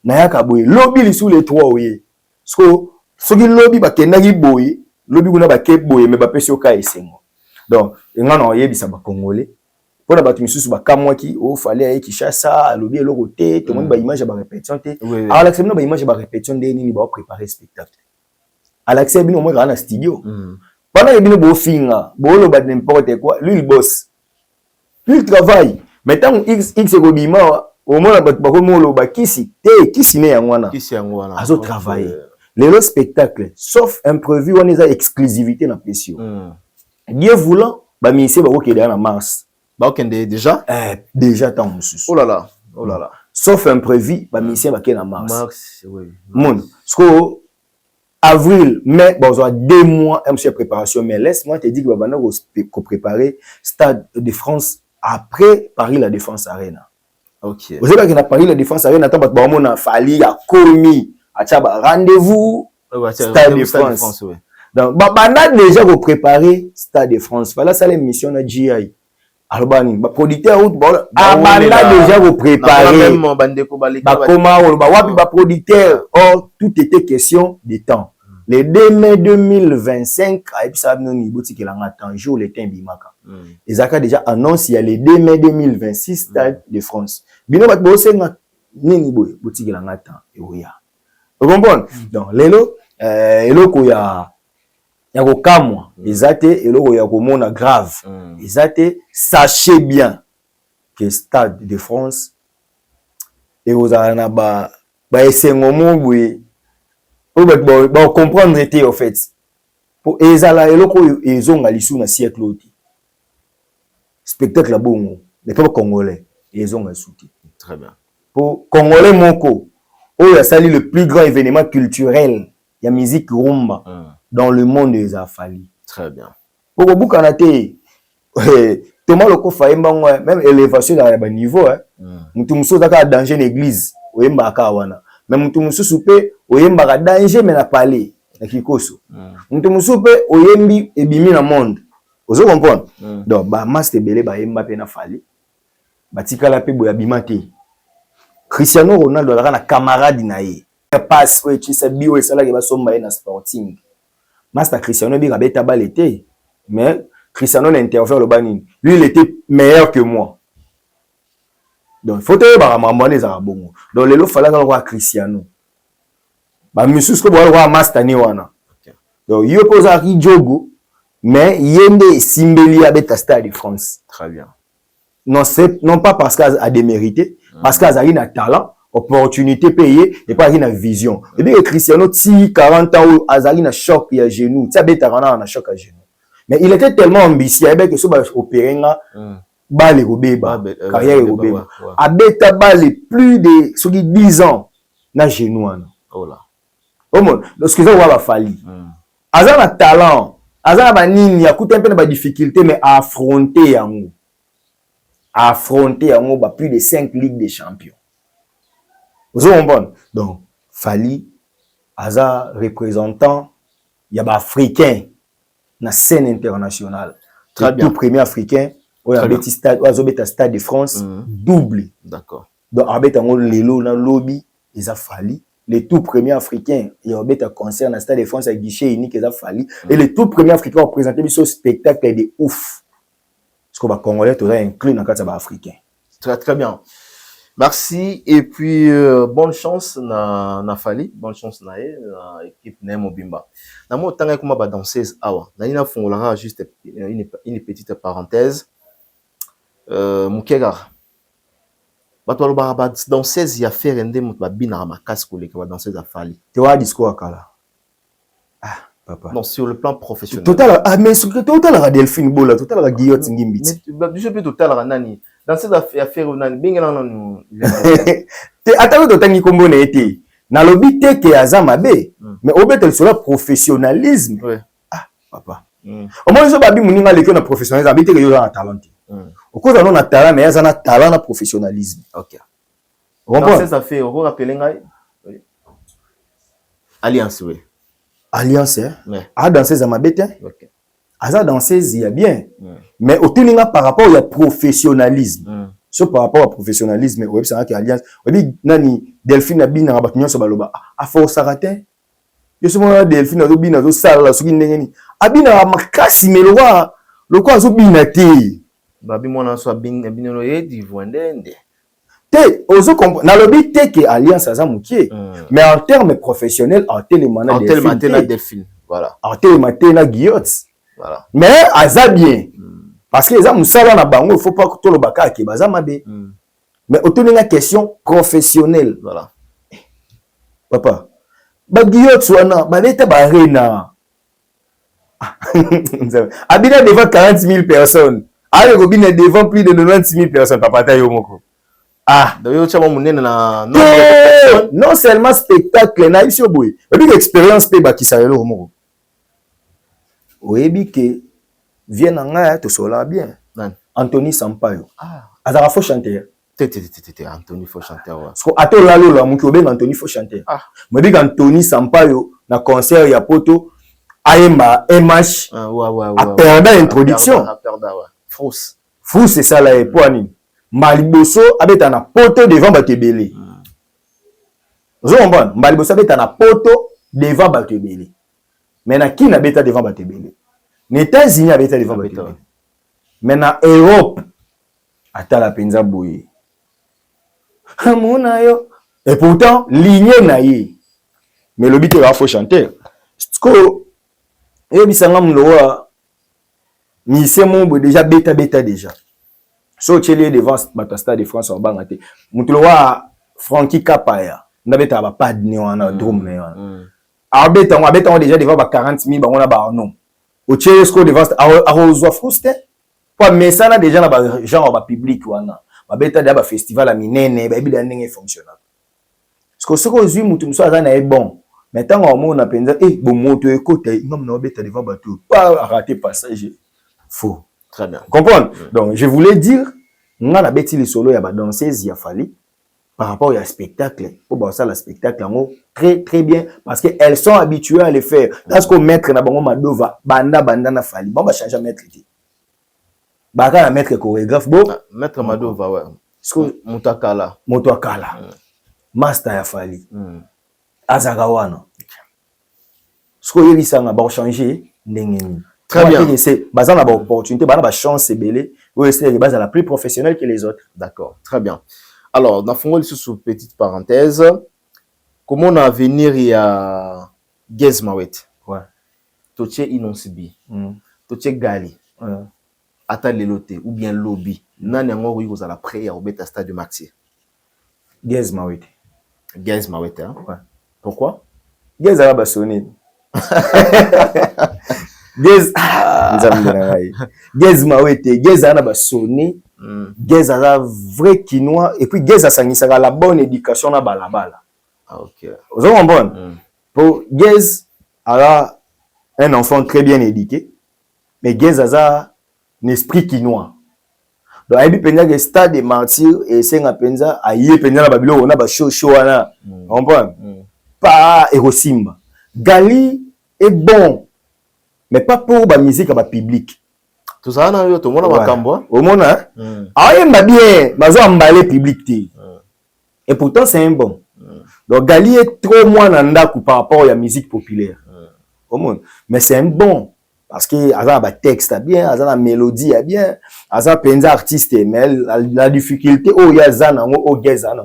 na yaka boye lobi li sous les trois oye soki lobi ba kendaki boye lobi kuna ba ke boye mais ba pesi oka esengo donc ngana oyebisa ba congolais pour la batu misusu ba kamwaki o fallait ay Kinshasa lobi eloko te to moni ba image ba répétition te alors l'accès ba image ba répétition de nini ba préparer spectacle à l'accès bino mo na studio. Pendant que nous bofinga, bolo ba n'importe quoi, lui il bosse. Lui il travaille. Maintenant X ekobima, au moins ba komolo ba kisi ne yangwana. Kisi yangwana. Azo travailler. Le spectacle, sauf imprévu, on a exclusivité na pression. Dieu voulant, ba ministère ba okede na Mars. Ba okende déjà déjà tant mususu. Oh là là. Sauf imprévu, ba ministère ba ke na Mars. Mars, oui. Mon, sko avril, mai, bon, on a 2 mois, de préparation, mais laisse-moi te dire que Babana va préparer Stade de France après Paris la Défense Arena. Ok. Vous savez qu'il a Paris la Défense Arena, attends, parce que a fallu, a commis, a rendez-vous, Stade de France. Ouais. Donc, Babana déjà va préparer Stade de France. Voilà, ça l'émission de GI. Alors, bah, producteur, Babana déjà va préparer. Bah, producteur, or, tout était question de temps. Le 2 mai 2025, jour le temps bimaka. Les accords déjà annoncent il y a le 2 mai 2026 Stade de France. Bino bat bo senga nini boy boutique la ngata e oya. Vous comprenez? Donc lelo eloko ya ko kamwa ezate eloko ya ko mona grave. Ezate sachez bien que Stade de France et aux ana ba esengo mobwe on comprendre était en fait pour ezala eloko ezonga lisu na siècle oti spectacle la bongo mais pas congolais ezonga souti très bien pour congolais moko oyo asali le plus grand événement culturel ya musique rumba dans le monde des Afali. Très bien. Pour bukana te Thomas Loko Faimbango même élévation dans le niveau mutu muso zaka danger l'église oyemba ka wana mais mutu muso soupe oyemba ka danger mais na palais na kikoso mutu muso pe oyembi ebimi na monde ozo comprendre donc ba master belé ba yemba pe na fali batikala pe boya bimate Cristiano Ronaldo azaka na camarade na ye passe ouais tu sais bio et ça qui va somba na Sporting master Cristiano bi beta balete mais Cristiano n'interfère le banini. Lui, il était meilleur que moi. Donc, il faut que les Arabes. Donc, il fallait voir Cristiano. Bah, monsieur, ce que vous voir Mastani wana. Donc, il pose à Jogo, mais il y a des Simbeli avec la Stade de France. Très bien. Non pas parce qu'elle a démérité, parce qu'elle a un talent, opportunité payée, et pas une vision. Et bien, Cristiano, si 40 ans, elle a un choc à genoux, tu sais, un choc à genoux. Mais il était tellement ambitieux que ce soit opéré là balle robeba carrière robeba abeta balle plus de 10 ans na genou ana oh là parce que ça va fali azana talent azana ba nini akuta un peu de difficulté mais affronter yango ba plus de 5 ligues des champions vous comprenez donc fali aza représentant ya ba africain na scène internationale. Très bien. Tout premier africain, au Stade de France, double. D'accord. Donc, avec un lelo dans lobby, ils a fallu. Les tout premiers africains, il y a un concert dans le Stade de France avec guichet unique, ils a fallu. Et les tout premiers africains ont présenté ce spectacle de ouf. Parce qu'on va congolais, tout ça inclus dans le cadre africain. Très, très bien. Merci et puis bonne chance na Fali, bonne chance na équipe na Mobimba. Na mo tanga kuma ba danseuse awa. Na ina fongola juste une petite parenthèse. Mukega. Ba to ba danseuse ya faire ndé mo ba bina makasi ko leka ba danseuse a Fali. Tu vois discours akala. Ah papa. Non, sur le plan professionnel. Total mais sur le total la Delphine Bola, total la Guillotte Ngimbiti. Mais je peux total la nani. Dans ces affaires nani bingela non. Te atako to tangi kombo na été. Na lobi te ke azama be, mais obetel sur le professionnalisme. Ouais. Ah papa. Au moins so babi muninga leke na professionnalisme, abite ke yo na talent. Au cause on a talent mais azana talent na professionnalisme. OK. Dans ces affaires, on rappelle ngai Alliance oui. Alliance hein. Ouais. Ah dans ces amabete. OK. Aza dans ces il y a bien. Mais au tuninga par rapport au professionnalisme. So par rapport au professionnalisme, web ça que alliance. Webi nani Delphine abina rabatunyo so baloba. A force arate. Yo so mona Delphine azo bina zo sala so kindengeni. Abina makasi melwa lokwa zo bina te. Babi mona so bina no yedi vwendende. Te ozo na lobi te que alliance aza mukie. Mais en termes professionnels en télémana Delphine. Voilà. En télémana Guillotte. Voilà. Mais aza bien. Parce que les gens musala na bango, il faut pas que tout le baka qui baza mabe. Mais autour d'une question professionnelle. Voilà. Papa. Ba Guillotte wana, ba leta ba rena. Abina devant 40 000 personnes. Allez Robin devant plus de 96 000 personnes papa ta yo moko. Ah, donc yo chama munene na non seulement spectacle na ici boy. Mais l'expérience pe ba kisayelo moko. Oyebi ke viens en to sola bien. Anthony Sampaio. Ah. Azara faux chanteur. Anthony faux chanteur. Parce que ato lalo la muki obenga Anthony faux chanteur. Ah. Moi Anthony Sampaio na concert ya poto aemba MH. Ah ouais. A perdu introduction. Fausse. Fausse c'est ça là et poani. Maliboso abeta na poto devant batebele. Zo mbona Maliboso abeta na poto devant batebele. Maintenant qui na beta devant batebele. Les États-Unis avaient été devant batebele. Maintenant Europe ata la penza boye. Amona yo. Et pourtant lignée na ye. Mais le but est faux chanter. Sko e bisanga mloa ni c'est mon déjà beta déjà. So tcheli devant Stade de France en bangate. Mutloa Frankie Kapaya. Ndabeta ba pad ni wana drum na yana. Abeta déjà devant ba 40 000 ba on ba non. Au Tchesco devant arrosoi fruste. Pas mais ça na déjà na ba genre ba public wana. Ba beta da ba festival a minene ba bida ndenge fonctionnel. que ce que je mutu muso azana est bon. Mais tant on a pensé bon moto écoute, même na obeta devant bateau. Pas rater passage. Faux. Très bien. Comprendre? Donc je voulais dire on a bêti les solo ya ba danseuse ya fali par rapport au spectacle. Pour voir ça le spectacle en très très bien parce que elles sont habituées à le faire. Parce que maître na bango madova banda na fali. Bon ba changer maître. Ba ka maître chorégraphe bo maître Madova ouais. Parce Mutakala. Master ya fali. Azaka wana. Ce que yebisanga ba changer ndenge. Très bien. C'est basé na ba opportunité, ba na ba chance belé, ou c'est base la plus professionnelle que les autres. D'accord. Très bien. Alors, dans fond sous petite parenthèse, comment on a venir il y a Gez Mawet. Ouais. Toche Inonsibi. Toche Gali. Ata lelote ou bien lobby. Nani yango ruyi kozala prêt ya obeta stade de Maxi. Gez Mawet. Gez Mawet hein. Ouais. Pourquoi? Gez a ba sonné. Gez Mawete, Gez a ba sonné. Gez a vrai quinois et puis Gez a sangisaka la bonne éducation na balabala. Ah ok. Vous comprenez? Pour Gez a un enfant très bien éduqué, mais Gez a un esprit quinois. Donc il penza que stade de martyr et senga penza aye penza na babilo on a ba show wana. Vous comprenez? Pas Erosimba. Gali est bon, mais pas pour la musique à la public. Tout ça, on a tout le monde à Makambo. Au monde, hein? Ah, il m'a bien, mais on emballé public. Et pourtant, c'est un bon. Donc, Gali est trop moins nandaku par rapport à la musique populaire. Au monde. Mais c'est un bon. Parce que, il a un texte bien, il a une mélodie bien, il a un artiste, mais la difficulté, oh, il y a Zana, oh, Geza,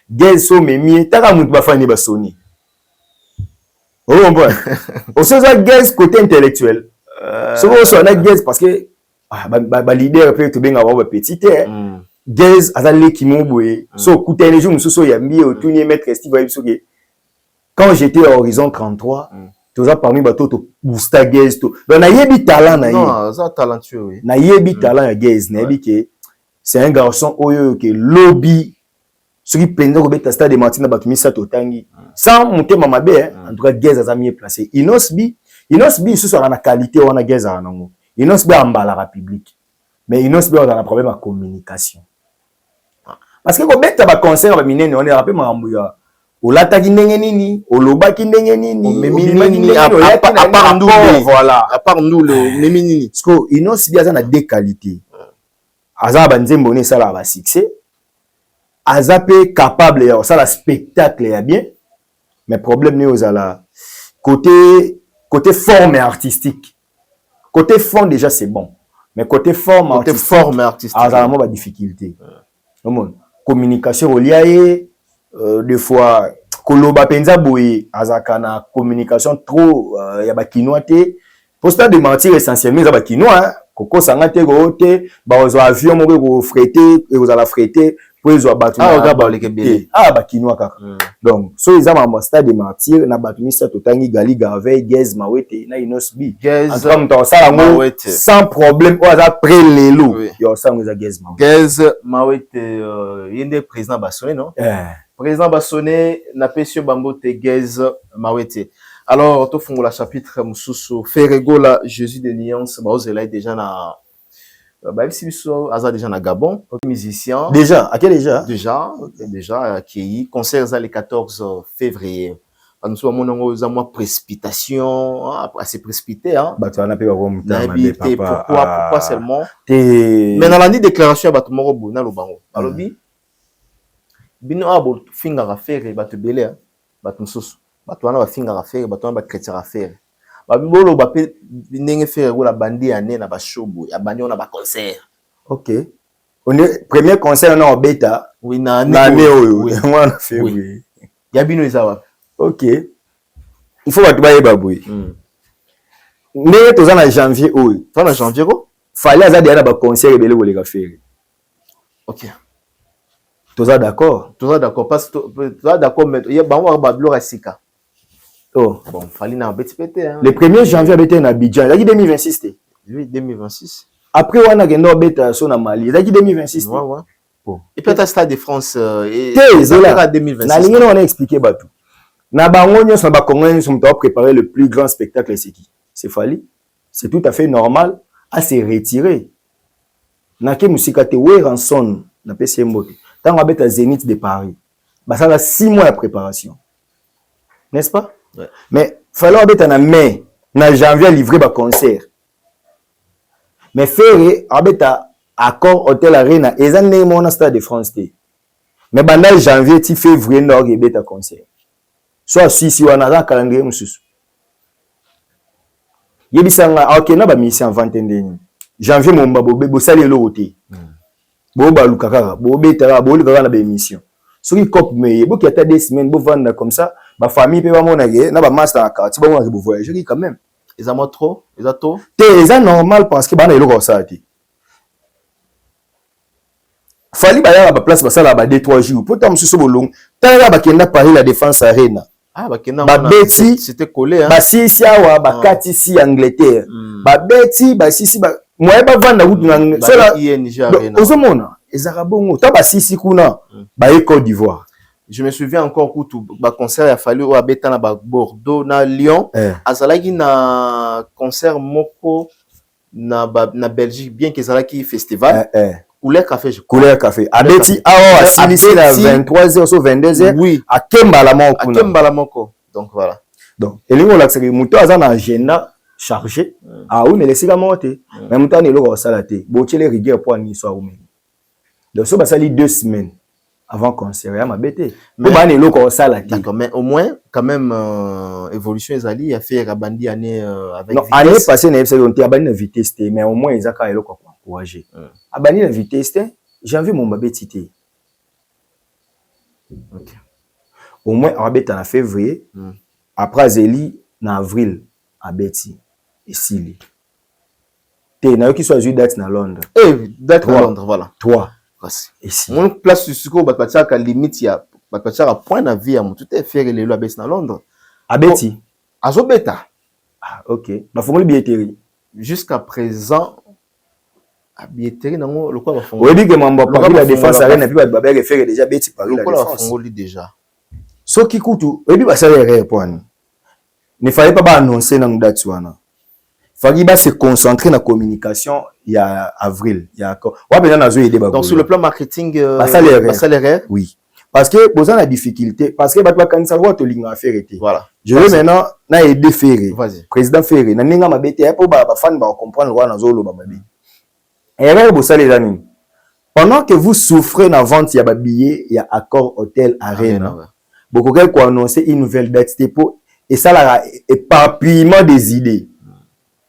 Geza, so, mais mieux, t'as un moutou bafani basoni. Oh, bon. Aussi, ça Gez côté intellectuel. C'est on a Gez parce que leader peut te bien avoir petit Gez azali kimobwe. So couté les jours so yambi au tourner maître Steve Aibsoge. Quand j'étais à Horizon 33, tous ça parmi bateau to booster Gez to. Donc na yebi talent na non, ça talentueux oui. Na yebi talent ya Gez, na yebi que c'est un garçon oyo que lobby ce qui pendant que beta stade de Martina batumisa totangi sans monter mamabe en tout cas Gez a mieux placé Inosbi ce soit la qualité on a Gez a nango Inosbi ambala la public mais Inosbi on a un problème de communication parce que ko beta ba concert ba minene on est rappelé mambo ya olataki ndenge nini olobaki ndenge nini nini à part nous voilà à part nous le nini parce que Inosbi a na deux qualités aza ba nzembo ne sala ba succès azape capable ya ça la spectacle ya bien mais problème ni ozala côté forme artistique côté fond déjà c'est bon mais côté forme artistique azala mo ba difficulté communication oliaye des fois koloba penza boye azaka na communication trop ya ba kinoate posta de mentir essentiellement za ba kinoa koko sanga te go te ba ozo avion mo go freter et ozala freter pour les abattre bakinois kaka donc so ils ont un stade de martyr na batumisa totangi Gali Garvey Gez Mawete na Inosbi comme dans ça sans problème ou ça près lelo yo ça nous a Gez Mawete yende président Bassoné non président Bassoné na pesio bambote Gez Mawete alors to fungola chapitre mususu Ferregola Jésus de Nuance ba ozela déjà na déjà na Gabon, musicien. Déjà, à quel déjà qui concert le 14 février. Nous sommes en précipitation, assez précipité hein. Bah tu en as pas pourquoi seulement mais dans la déclaration ba to moko na lobango. Alobi bino abo finga ka faire ba to belé ba to soso. Ba to na ba finga ka faire ba to na ba chrétien ka faire. Babibolo bape ndenge faire la bandi année na ba show ya bandi on a ba concert. OK. On est premier concert na beta. Oui na année oyo. Moi na fait oui. Ya bino ezawa. OK. Il faut batubaye babouy. Mais toza na janvier oyo. Fa na janvier ko? Fallait aza dia na ba concert ebele ko le ka faire. OK. Toza d'accord parce que toza d'accord mais ya bango ba blora sika. Oh. Bon, fallait na petit pété hein. Le 1er janvier était en Abidjan, il y a 2026 Oui, 2026. Après on a gagné beta so na Mali, il y a 2026. Ouais. Et puis à Stade de France et à 2026. On a expliqué batou. Na bango nyonso ba Congolais sont préparer le plus grand spectacle c'est qui? C'est Fally. C'est tout à fait normal à se retirer. Na ke musika te we ranson na PCM. Tant on à Zénith de Paris. Bah ça a 6 mois de préparation. N'est-ce pas? Ouais. Mais fallait habiter en mai, na janvier livrer ba concert. Mais faire habita accord hôtel Arena et ça n'est mon Stade de France. Mais pendant janvier ti février no ge beta concert. Soit si on a un calendrier mususu. Yebisanga OK na ba mission vente ndeni. Janvier mon babo be sali lo roté. Bo ba lukaka, bo beta bo lukaka na ba émission. Soki cop mais bo qui ata des semaines bo vendre comme ça, ba famille pe ba mona ge na ba master ka ti ba mona bo voyager quand même. Ils ont trop, ils ont trop. C'est normal parce que ba na eloko ça ti. Fali ba ya ba place ba sala ba 2-3 jours. Pourtant mususu bolong. Tala ba kenda Paris la Défense Arena. Ah ba kenda Beti c'était collé hein. Ba sisi awa ba kati si Angleterre. Ba beti ba sisi ba moi ba vanda route na cela ING Arena. Ozomona ezaka bongo ta ba sisi kuna ba Côte d'Ivoire. Je me souviens encore kutu ba concert ya Fally o abeta na ba Bordeaux na Lyon. Azalaki na concert moko na Belgique bien que ezalaki festival. Couleur café je crois. Couleur café. Abeti awa silisi na 23h so 22h. Oui. A Kembala moko. A Kembala moko. Donc voilà. Donc elingo la tsaki muto aza na agenda chargé. Ah oui mais les siga monte. Mais muto ne loko sala te. Bochele rigueur pour ni so umeli. Donc so basali 2 semaines avant concert ya mabete. Mais ba ne loko sala te. D'accord mais au moins quand même évolution ezali a fait rabandi année avec non, année passée na FCD on te abani na vitesse te mais au moins ezaka eloko kwa encourager. Abani na vitesse te, janvier mon mabeti te. OK. Au moins abeta na février. Après Zeli na avril abeti esili. Te na yo ki soit date na Londres. Date na Londres voilà. 3 ici. Mon place sur siko ba pataka limite ya ba pataka point na vie ya mutu te faire lelo abeti na Londres. Abeti azobeta. Ah OK. Ba fongoli billetterie. Jusqu'à présent a billetterie nango le quoi ba fongoli. Oui dit que mambo Paris la Défense Arena puis ba référé déjà beti Paris la Défense. Ba fongoli déjà. So ki kutu, ebi ba sala erreur point. Ne fallait pas annoncer dans date wana. Fallait pas se concentrer na communication il y a avril, il y a encore. Wa bena nazo aider ba. Donc sur le plan marketing ba sala erreur. Oui. Parce que besoin la difficulté parce que ba toi kanisa wa to linga faire été. Voilà. Je vais maintenant na aider Ferré. Vas-y. Président Ferré na ninga mabete pour ba fan ba comprendre wa nazo lo ba mabe. Erreur bo sala ezani. Pendant que vous souffrez na vente ya ba billet, il y a accord hôtel Arena. Beaucoup qui annoncer une nouvelle date pour et ça là éparpillement des idées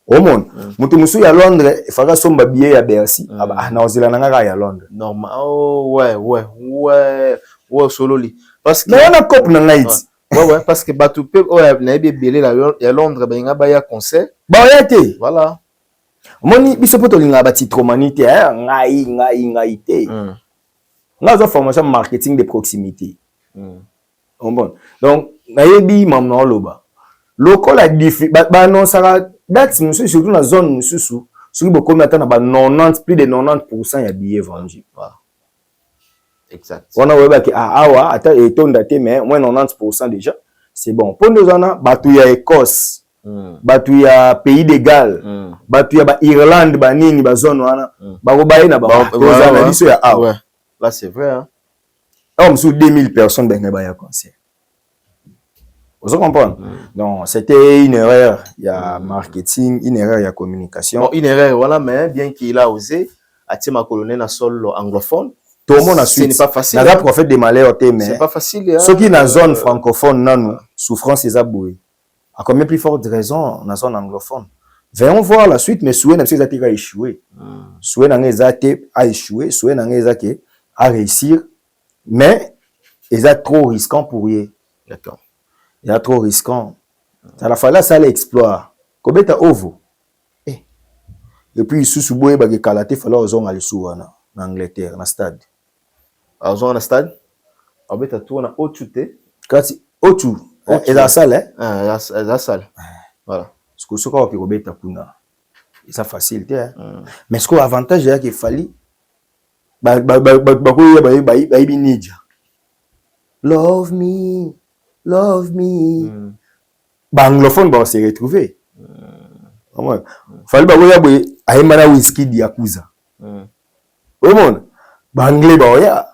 au monde mutu musu ya Londres il faudra somba billet ya Bercy na ozela nanga ya Londres normal oh ouais sololi parce que mais on a cop na night ouais parce que batu pe na bien belé la ya Londres ba nga ba ya concert ba yete voilà moni biso poto linga ba titromanité ngai te nga formation marketing de proximité. Bon. Donc, nayebi mamna loba. Local a diffi ba non sara date monsieur surtout na zone monsieur sous beaucoup maintenant ba 90 plus de 90% ya billets vendus. Voilà. Exact. On a weba ki awa ata etonda te mais moins 90% déjà. C'est bon. Pour nous on a batu ya Écosse. Batu ya Pays de Galles. Batu ya ba Irlande ba nini ba zone wana. Ba ko baye na ba. Ozana biso ya awa. Ouais. Là c'est vrai hein. On sous 2000 personnes ben ba ya concert. Vous comprenez? Donc c'était une erreur, il y a marketing, une erreur, il y a communication. Bon, une erreur voilà mais bien qu'il a osé attirer ma colonne na sol anglophone. Tout le monde a su. Ce n'est pas facile. N'a pas prophète de malheur mais c'est pas facile hein. Ceux qui dans zone francophone nan souffrance les aboué. À combien plus forte raison dans zone anglophone. Venons voir la suite mais souhait n'a pas échoué. Souhait n'a a échoué, souhait n'a a réussir. Mais ils sont trop risquants pour y. D'accord. Il y a trop risquant. Ça la fallait ça l'exploit. Kobeta ovo. Et puis sous boye ba kalate fallait ozonga le souana en Angleterre na stade. Ozonga na stade. Obeta tout na otute. Kasi otu. Et la salle la salle. Voilà. Ce que soka ko kobeta kuna. Et ça facilité hein. Mais ce que avantage là qu'il fallait bayibi Nidja. Love me. Anglophone va se retrouver. Fallait bagoya boye ayemana whisky diakuza. Omona anglais baoya.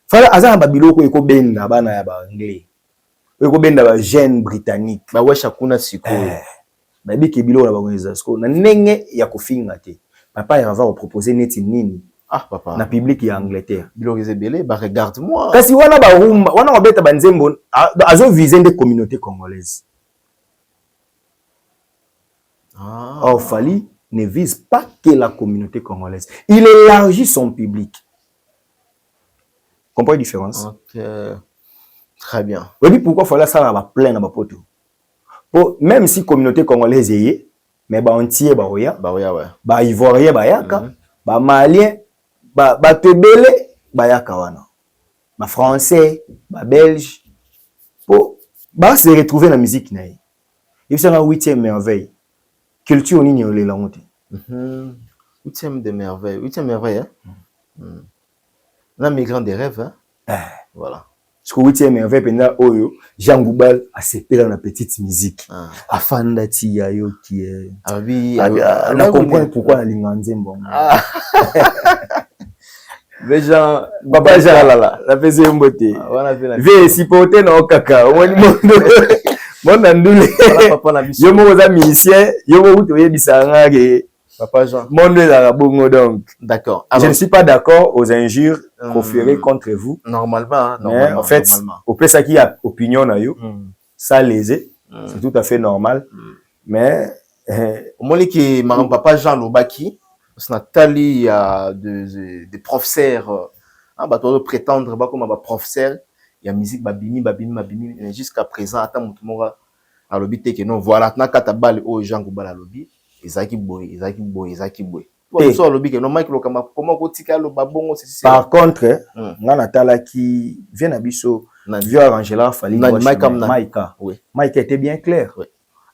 Fallait azana babiloko eko benda bana ya ba anglais. Eko benda ba jeune britannique. Ba wesha kuna siko. Babi ke biloko na bangoneza siko na ndenge ya kofinga te. Papa il va proposer neti nini. Ah papa. Na public ya Angleterre. Biloko ezebele ba regarde-moi. Kasi wana ba rumba, wana obeta banzembo azo viser des communautés congolaises. Or, Fally ne vise pas que la communauté congolaise. Il élargit son public. Comprenez la différence? Ok. Très bien. Vous voyez pourquoi Fally ça va plein dans poto. Même si la communauté congolaise est, mais ba entier ba oya, ouais. Ba ivoirien ba yaka, ba malien, ba tebele ba yaka wana. Ba français, ba belge. Pour ba se retrouver dans la musique naï. Il c'est la 8e merveille. Culture ni nyole la honte. 8e de merveille. 8e merveille, hein? La migrant des rêves, hein? Voilà. Ce que 8e merveille, pendant Oyo, Jean Goubal a séparé dans la petite musique. Afanda Tia yo qui est. Ah oui, on a compris pourquoi la linganze bon. Mais Jean, Papa Jean la faisait une beauté. Viens supporter nos caca. Mon andule. Yo mo za musicien, yo mo to yebisanga ke Papa Jean. Monde la bongo donc. D'accord. Je ne suis pas d'accord aux injures proférées contre vous. Normalement, mais en fait, au plus ça qui a opinion na yo, ça lésé, c'est tout à fait normal. Mais moi qui maman Papa Jean Lobaki, c'est Nathalie des professeurs bah toi prétendre bah comme un professeur. Il y a musique babimi jusqu'à présent attends mon mora à lobby te que non voilà na kata bal o Jean Goubal à lobby ezaki boy toi so lobby que non Mike lokama comment kotika lo babongo c'est par contre nga natala qui vient na biso vieux Angela Fally Maika était bien clair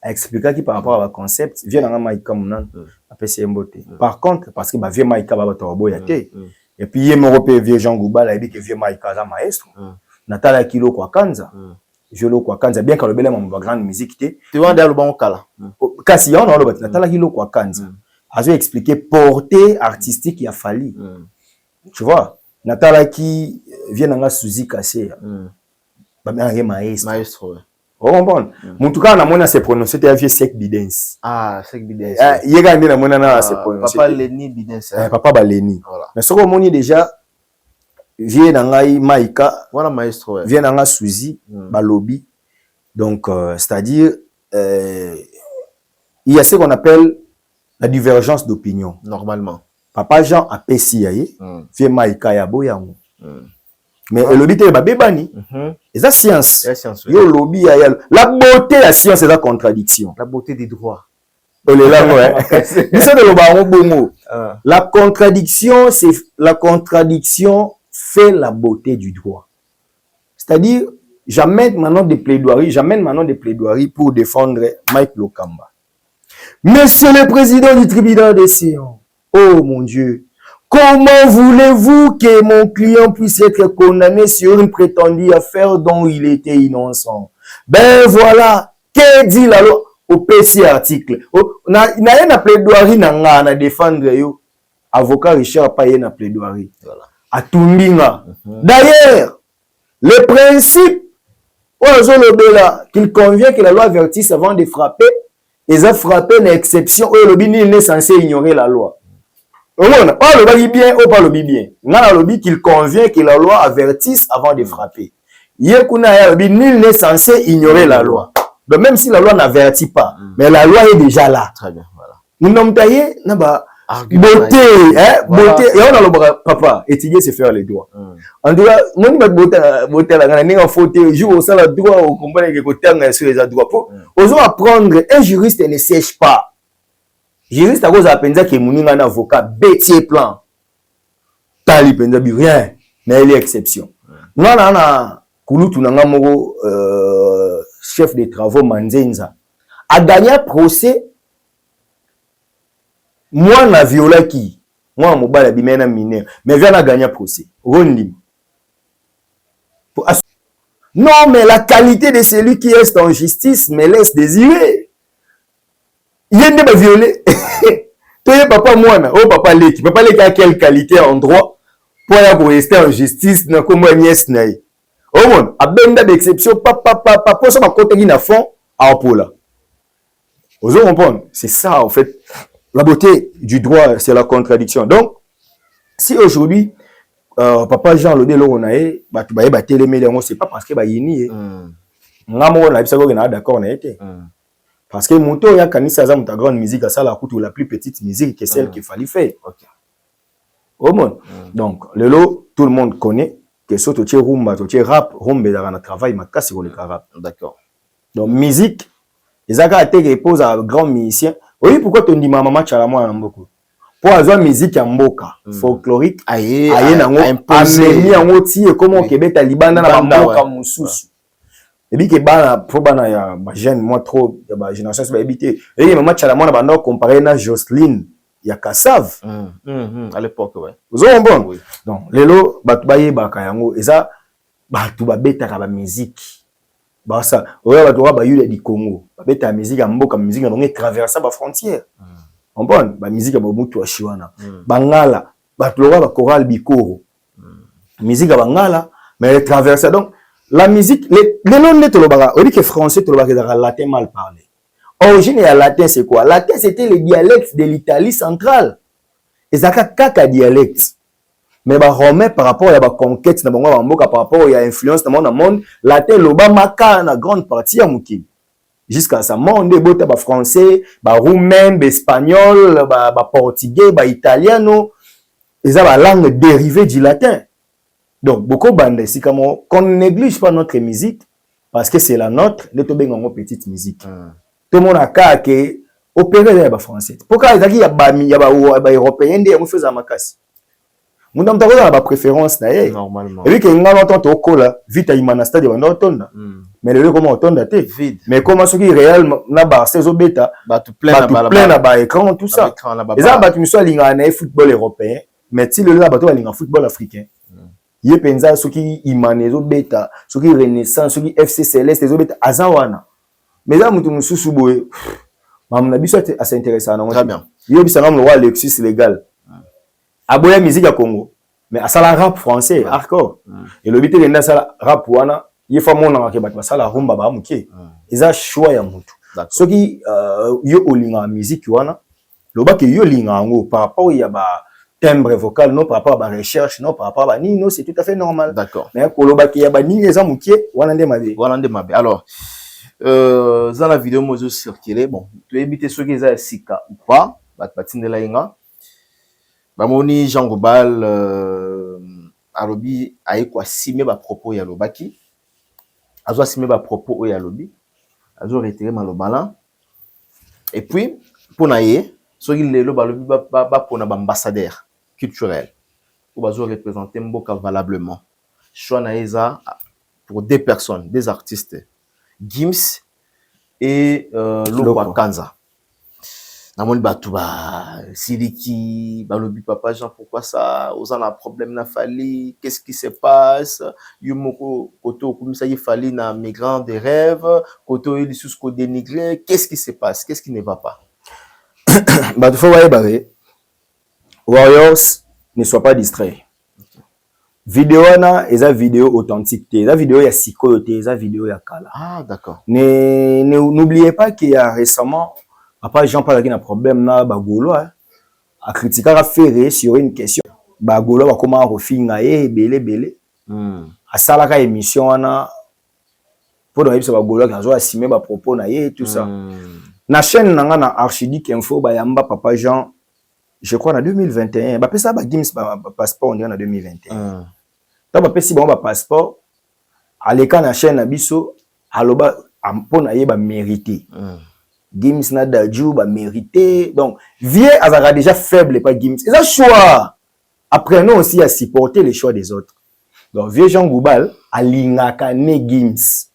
a expliqué qui par rapport à concept vient na Maika mnan après c'est mboté par contre parce que ba vieux Maika ba to boya te et puis il me vieux Jean Goubal a dit que vieux Maika za maestro Natala Kilo kwa Kanza. Je lo kwa Kanza bien quand le bel ma grande musique té. Tu vois dans le bon kala. Kasi on a le Natala Kilo kwa Kanza. A je expliquer portée artistique il a fallu. Tu vois, Natala qui vient dans la Suzy Kassé. Ba bien maestro. Oh bon. Mon tout cas na mona se prononcer te vieux Sek Bidens. Ah, Sek Bidens. Yega ndina mona na se prononcer. Papa Leni Bidens. Papa Baleni. Voilà. Mais ce qu'on moni déjà vient dans la Maïka, voilà maestro, vient dans la Suzy, Balobi. Donc, c'est-à-dire, il y a ce qu'on appelle la divergence d'opinion. Normalement. Papa Jean a PCI, vient Maïka ya boyango. Mais le lobby est babébani. Et ça, science. Yo lobby la beauté de la science est la contradiction. La beauté des droits. La contradiction, c'est la contradiction fait la beauté du droit. C'est-à-dire, j'amène maintenant des plaidoiries pour défendre Mike Lokamba. Monsieur le président du tribunal des Sion, oh mon Dieu, comment voulez-vous que mon client puisse être condamné sur une prétendue affaire dont il était innocent? Ben voilà, que dit la loi au PC article? Na rien à plaidoirie na défendre yo. Avocat Richard Paye na plaidoirie. Voilà. À Tumbinga. D'ailleurs, le principe qu'il convient que la loi avertisse avant de frapper, et ça frapper une exception, il n'est censé ignorer la loi. Pas le lobby bien ou pas le lobby bien. N'a le lobby qu'il convient que la loi avertisse avant de frapper. Nul n'est censé ignorer la loi. Donc même si la loi n'avertit pas, mais la loi est déjà là. Très bien, voilà. Nous n'avons taillé, beauté, hein, beauté. Et on a le papa, étudier c'est faire les droits. En tout cas, moi ni beauté la gana n'enga faute jour au sala droit au comprendre que côté on sur les droits pour osons apprendre un juriste ne siège pas. Juriste à cause à penza que moninga un avocat bêtier plan. Tali penza bi rien, mais il y a exception. Nous on a kulutu nanga moko chef de travaux Manzenza a gagné procès. Moi, na viola qui Moi, mon bal abimé na mineur. Mais viens à gagner procès. Rondi. Non, mais la qualité de celui qui est en justice me laisse désirer. Il y a des violés. Toi, papa, moi, oh, papa, Leki. Papa, Leki a quelle qualité en droit pour rester en justice, non, comme moi, nièce, naï. Oh, mon, à benda d'exception, papa, pour ça, ma côté qui n'a fond, à Opola. Vous comprenez? C'est ça, en fait. La beauté du droit, c'est la contradiction. Donc, si aujourd'hui, papa Jean Lodé Logonae, tu vas battre les médias, c'est pas parce que yini. Ngamo na bisa ko na d'accord na été. Parce que moto ya kanisa za muta grande musique ça la coûte la plus petite musique que celle qu'il fallait faire. OK. Au monde. Donc, lelo tout le monde connaît que surtout tu rumba, tu rap, rumba dans le travail makasi ko le rap. D'accord. Donc musique, les aga été repose à grand musicien. Oui, pourquoi tu dis maman chala moi mboko? Pour avoir musique ya mboka folklorique aye nango ameni yango ti comment kebeta libanda na mboka mususu. Et puis que bana pour bana ya ba jeune moi trop ya ba génération ba habité. Et maman chala moi na bando comparé na Jocelyne ya Kassav. À l'époque ouais. Vous avez bon. Oui. Donc lelo batu baye baka yango eza batu ba beta ka ba musique. Ba ça, oya batu ba yule di Congo. Ba beta musique ya mboka musique ndonge traverser ba frontière. On bon, ba musique ya bomutu wa shiwana. Bangala, batu loba ba choral bikoro. Musique ya bangala, mais traverser donc la musique les noms de toloba, on dit que français toloba que latin mal parlé. Origine ya latin c'est quoi? Latin c'était le dialecte de l'Italie centrale. Et ça kaka dialecte. Mais ba romain par rapport à la conquête na bango mboka par rapport à influence dans le monde, latin loba maka na grande partie ya mukili. Jusqu'à ça monde bota ba français, ba roumain, ba espagnol, ba portugais, ba italiano, ils ont la langue dérivée du latin. Donc beaucoup bande si comme qu'on néglige pas notre musique parce que c'est la nôtre, les tobenga ngo petite musique. Tout le monde a ka que opérer ba français. Pourquoi il y a ba européen de on fait za makasi. Mon homme t'as ba préférence na yé. Normalement. Et puis que ngalo tonto kola vite imana stade ba tonda. Mais le comment tonda te vide. Mais comment ce qui réel na ba saison bêta ba tout plein na ba écran tout ça. Et ça ba tu me soit linga na football européen, mais si le là ba to linga football africain. Yé penza ce qui imanezo bêta, ce qui renaissance, ce qui FC Céleste zo bêta azawana. Mais là mutu mususu boye. Mamna biso assez intéressant na. Très bien. Yo bisanga mo roi Lexus légal. Aboya musique à Congo mais à la rap français hardcore et le but est de ça rap wana il faut mon na ke bat ça la rumba ba muke eza choix ya mutu ce qui yo olinga musique wana le ba ke yo linga ngo par rapport ya ba timbre vocal non par rapport à ba recherche non par rapport à ni non c'est tout à fait normal. D'accord. Mais ko lo ba ke ya ba ni eza muke wana nde mabe alors dans la vidéo mozo circuler bon tu éviter ceux qui eza sika ou pas bat batindela inga Bamoni Jean Gobal alobi aiko asime ba propos ya lobaki azo asime ba propos ya lobi azo retirer malobala et puis pona ye soki lelo balobi ba pona ba ambassadeur culturel ou bazo représenter mboka valablement choix na eza pour deux personnes des artistes Gims et Lokwa Kanza. Namoni batu ba Sidiki balobi papa Jean pourquoi ça aux a un problème na fali qu'est-ce qui se passe yumoko koto komisa y fali na migrant des rêves koto il sous ko dénigré qu'est-ce qui se passe qu'est-ce qui ne va pas batu faut ba Warriors ne sois pas distrait. Vidéo na eza vidéo authentique eza vidéo ya sikoyo te eza vidéo ya kala. Ah d'accord. N'oubliez pas qu'il y a récemment après Jean parle qui a problème na bagolo a critiquer a faire sur une question bagolo ba comment refinga belé a salaka émission na pour donner sur bagolo qui a assumé ba propos na ye tout ça na chaîne nanga na Archidic Info ba yamba papa Jean je crois en 2021 ba pesa ba Gims ba passeport on en 2021 ta ba pesi ba passeport aleka na chaîne na biso aloba mpona ye ba mériter Gims na Dadju ba mérité donc vieux azara déjà faible pas Gims et ça choix apprenons aussi à supporter les choix des autres donc vieux Jean Goubal alingaka ne Gims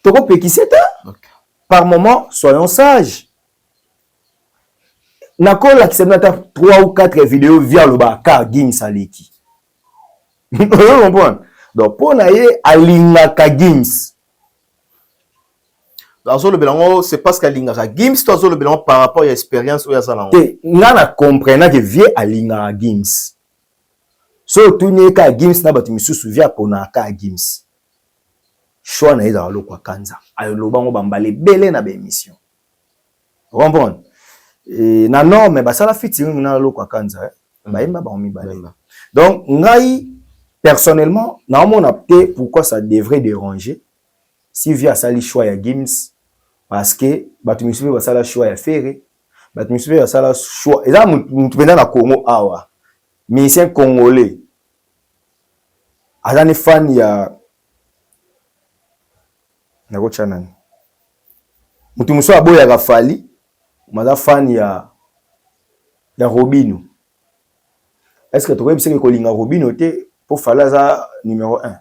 toko pekiseta par moment soyons sages nakola qui s'est 3 ou 4 vidéos via le baka Gims Aleki. Vous comprenez? Donc pour naie alingaka Gims. Dans le bilan, c'est parce qu'alingaka Gims, dans le bilan par rapport à l'expérience où il y a ça là. Ngana comprendre que vie alingaka Gims. So tout ka Gims na batu misusu via ponaka Gims. Choix na eza lo kwa kanza. Ayo bango bambale belé na ba émission. Vous comprenez? Et na norme ba sala featuring na lo kwa kanza ba yemba ba mibale. Donc ngai personnellement na mona te pourquoi ça devrait déranger si via sali choix ya Gims parce que batu misusu ba sala choix ya Ferré, batu misusu ba sala choix eza mutu penda na Congo awa. Musicien congolais. Azani fan ya Nako Chanan. Mutu muso aboya Rafali, maza fan ya Robino. Est-ce que tu vois que kolinga Robino te pour faire ça numéro 1?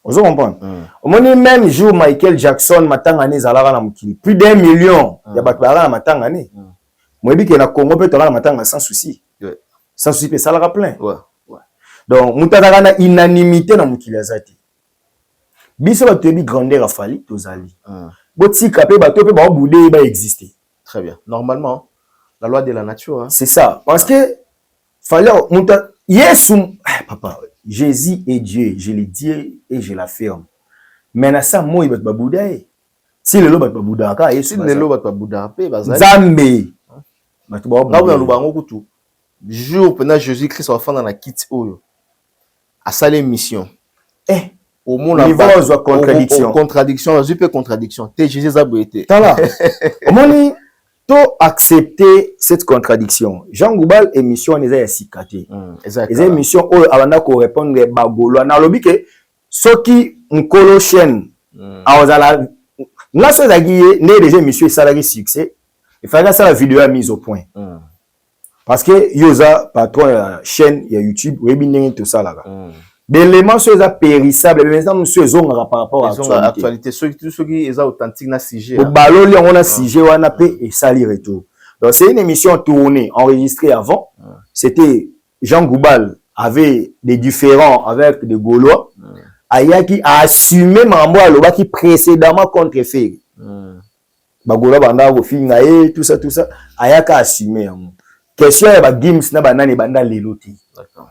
Vous comprenez? Au moins même jour Michael Jackson matanga ne zalaka na mukili. Plus d'1 million ya batu na matanga ne. Moi bi ke na Congo peut na matanga sans souci. Sans souci, ça la plein. Ouais. Donc, mutadaka na unanimité na mukili azati. Biso ba tebi grandeur afali tozali. Boti kapé ba to pe ba boudé ba exister. Très bien. Normalement, la loi de la nature. Hein. C'est ça. Parce que fallait muta Yesu papa, Jésus est Dieu, je le dis et je l'affirme. Mais na ça moi il ba boudé. Si le lo ba boudé ka Yesu le lo ba boudé pe bazali. Zambe. Ba to ba boudé. Na ba lubango kutu. Jour pendant Jésus-Christ va faire dans la kit oyo à sa mission au monde la contradiction contradiction je peux contradiction te Jésus a boité tala au monde to accepter cette contradiction Jean Goubal émission les a sikate les émissions oyo abanda ko répondre bagolo na lobi ke soki mkolo chaîne awazala na so zagiye né des émissions salarié succès il fallait ça la vidéo à mise au point. Parce que yoza patron chaîne ya YouTube webining tout ça là. L'élément soit périssable mais maintenant monsieur zonga par rapport à actualité ceux qui est authentique na sujet. Au baloli on a sujet wana pe et sali retour. Donc c'est une émission tournée enregistrée avant. C'était Jean Goubal avait des différends avec des Gaulois. Ayaki a assumé mambo aloba qui précédemment contre-fait. Bagola banda ko finga et tout ça ayaka assumé. Question ya ba Gims na banani banda leloti. D'accord.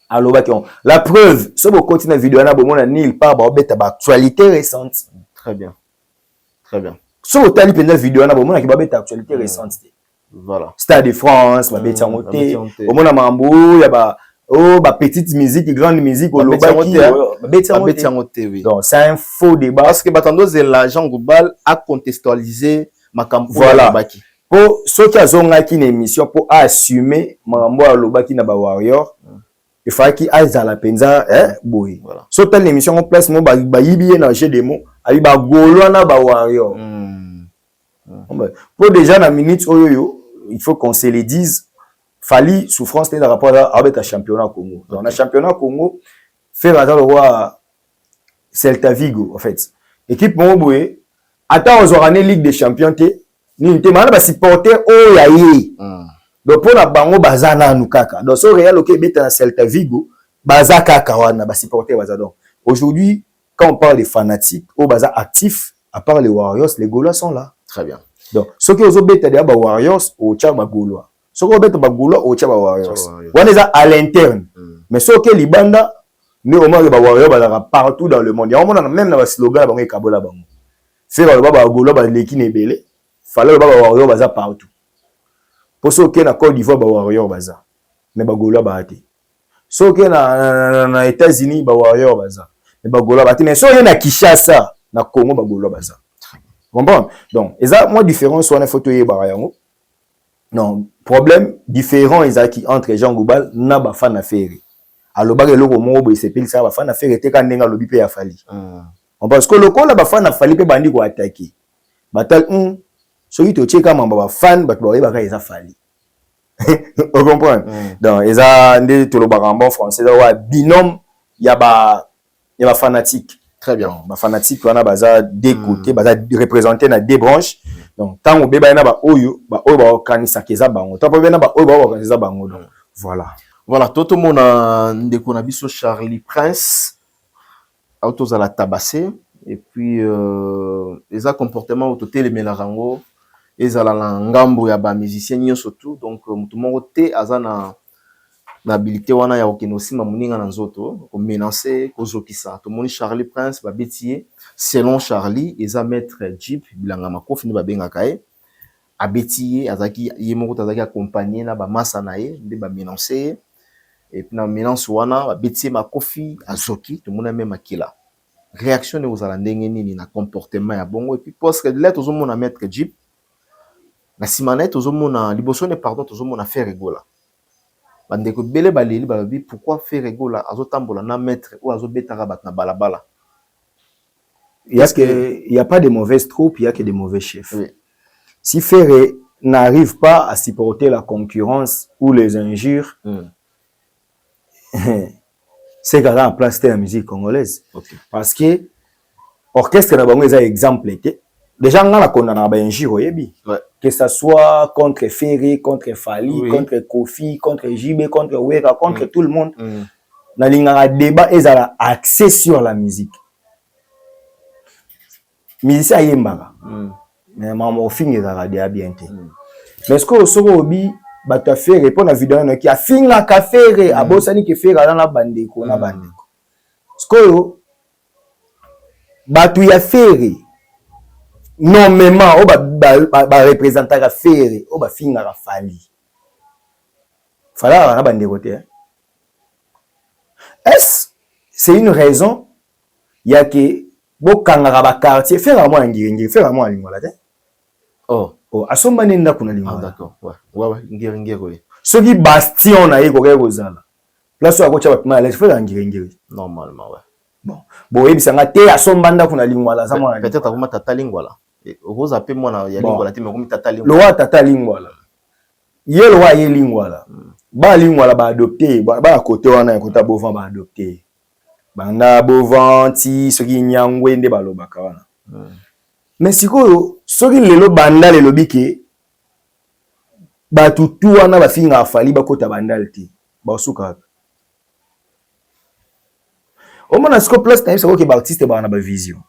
Aloba ki on. La preuve, so bo continue vidéo na bo mona nil par ba beta ba actualité récente. Très bien. Très bien. So bo tali penda vidéo na bo mona ki ba beta actualité récente. Voilà. Stade de France, ba beta ngote. Bo mona mambo ya ba ba petite musique, grande musique au loba ki ba beta ngote. Donc c'est un faux débat parce que batando Jean Goubal a contextualisé makambo voilà. Baki. Pour ceux qui ont une émission pour assumer mambo à lobaki na ba warrior il faut qu'il aille à la penza boy voilà so telle émission en place mo ba yibi na jeu de mots ali ba golo na ba warrior pour déjà na minute oyo il faut qu'on se le dise fali souffrance dans rapport avec le championnat Congo dans le championnat Congo faire attendre le roi Celta Vigo en fait équipe mo boy attend aux orane Ligue des Champions ni te mana ba supporter o ya ye donc pour la bango bazana nukaka donc so Real OK beta na Celta Vigo bazaka kawana ba supporter bazadon aujourd'hui quand on parle des fanatiques au baza actifs à part les Warriors les Gaulois sont là très bien donc ceux qui ont beta des Warriors au tcha ba Gaulois ceux qui beta ba Gaulois au tcha ba Warriors on est à l'interne mais ceux qui libanda mais au moins ba Warriors bazaka partout dans le monde ya on a même na slogan bango ekabola bango faire ba Gaulois ba leki nebele fallait le baba warrior baza partout pour ceux qui na Côte d'Ivoire ba warrior baza mais ba Gaulois ba ate ceux qui na États-Unis ba warrior baza mais ba Gaulois ba ate mais ceux qui na Kinshasa na Congo ba Gaulois baza comprends donc eza moi différence wana photo ye ba yango non problème différent ezaki entre Jean Goubal na ba fan affaire aloba ke loko mo bo sepeli ça ba fan affaire te ka ndenga lobi pe ya fali parce que le kola ba fan afali pe bandi ko attaquer batal soki to cheka mamba ba fan ba to ba ka eza fali on comprend donc eza ndé to lo ba en français wa binôme ya ba fanatique très bien ba fanatique wana baza deux côtés baza représenter na deux branches Donc tant au bébé na ba oyo ba kanisa keza bango. Tant bébé na ba oyo ba kanisa bango. Donc voilà. Voilà, tout le monde a ndeko na biso Charlie Prince autos à la tabassé et puis les comportements autour les melarango les ala la ngambo ya ba musicien surtout donc tout le monde té azana na habilité wana ya okenosima muninga na nzoto ko menacer ko zokisa tout le monde Charlie Prince ba betier selon Charlie eza maître Jeep bilanga makofi ni ba benga kae abetier azaki yemoko azaki accompagner na ba massa na ye de ba menacer. Et puis, dans le wana, bêtise ma kofi, azoki, tout le monde a même akila. Réaction de vous à l'endengeni, na comportement ya bongo. Et puis, parce que là, tout le monde a mettre Jeep. La simanette, tout le monde a, libosone, pardon, tout le monde a fait rigola. Bande ko bele baleli, balabi, pourquoi faire rigola? Azo tambola, na mettre, ou azo betarabat, na balabala. Il y a pas de mauvaises troupes, il y a que des mauvais chefs. Oui. Si Ferré n'arrive pas à supporter la concurrence ou les injures, c'est quand en place de la musique congolaise. Okay. Parce que orchestre na bango est exemple était déjà on a condamné à injure yebi. Que ça soit contre Ferré, contre Fali, contre Kofi, contre JB, contre Wera, contre tout le monde. Na linga débat ils ont accès sur la musique. Musicien yembanga. Mais maman au fin ils ont bien été. Mais ce que soko obi batu faire répondre à vidéo qui a fini la café à bosani qui fait dans la bandeko na bandeko skoyo batu ya faire normalement o ba représenter ka faire o ba finga ka Fali fala na bandeko te. Est c'est une raison il y a que bokanga ba quartier faire moi ngiri faire moi lingola te. Oh, asomba nenda kuna lingwa. Ah d'accord. Ouais, ngiri. Soki bastion na yeko keko zala. Place ya kocha batima les faire ngiri. Normalement, ouais. Bon, ebisanga te asomba nda kuna lingwa la sama na. Peut-être akoma tata lingwa la. Okoza ape mwana ya lingwa la te mais komi tata lingwa. Lo wa tata lingwa la. Ye lo wa ye lingwa la. Ba lingwa la ba adopter, ba côté wana ya kota bovan ba adopter. Banda bovan ti soki nyangwe nde balobaka wana. Mais sikoyo soki lelo banda lelo bike batu tu wana ba finga Fali ba kota bandal te ba suka o mona siko place na biso ko ba artiste ba na ba vision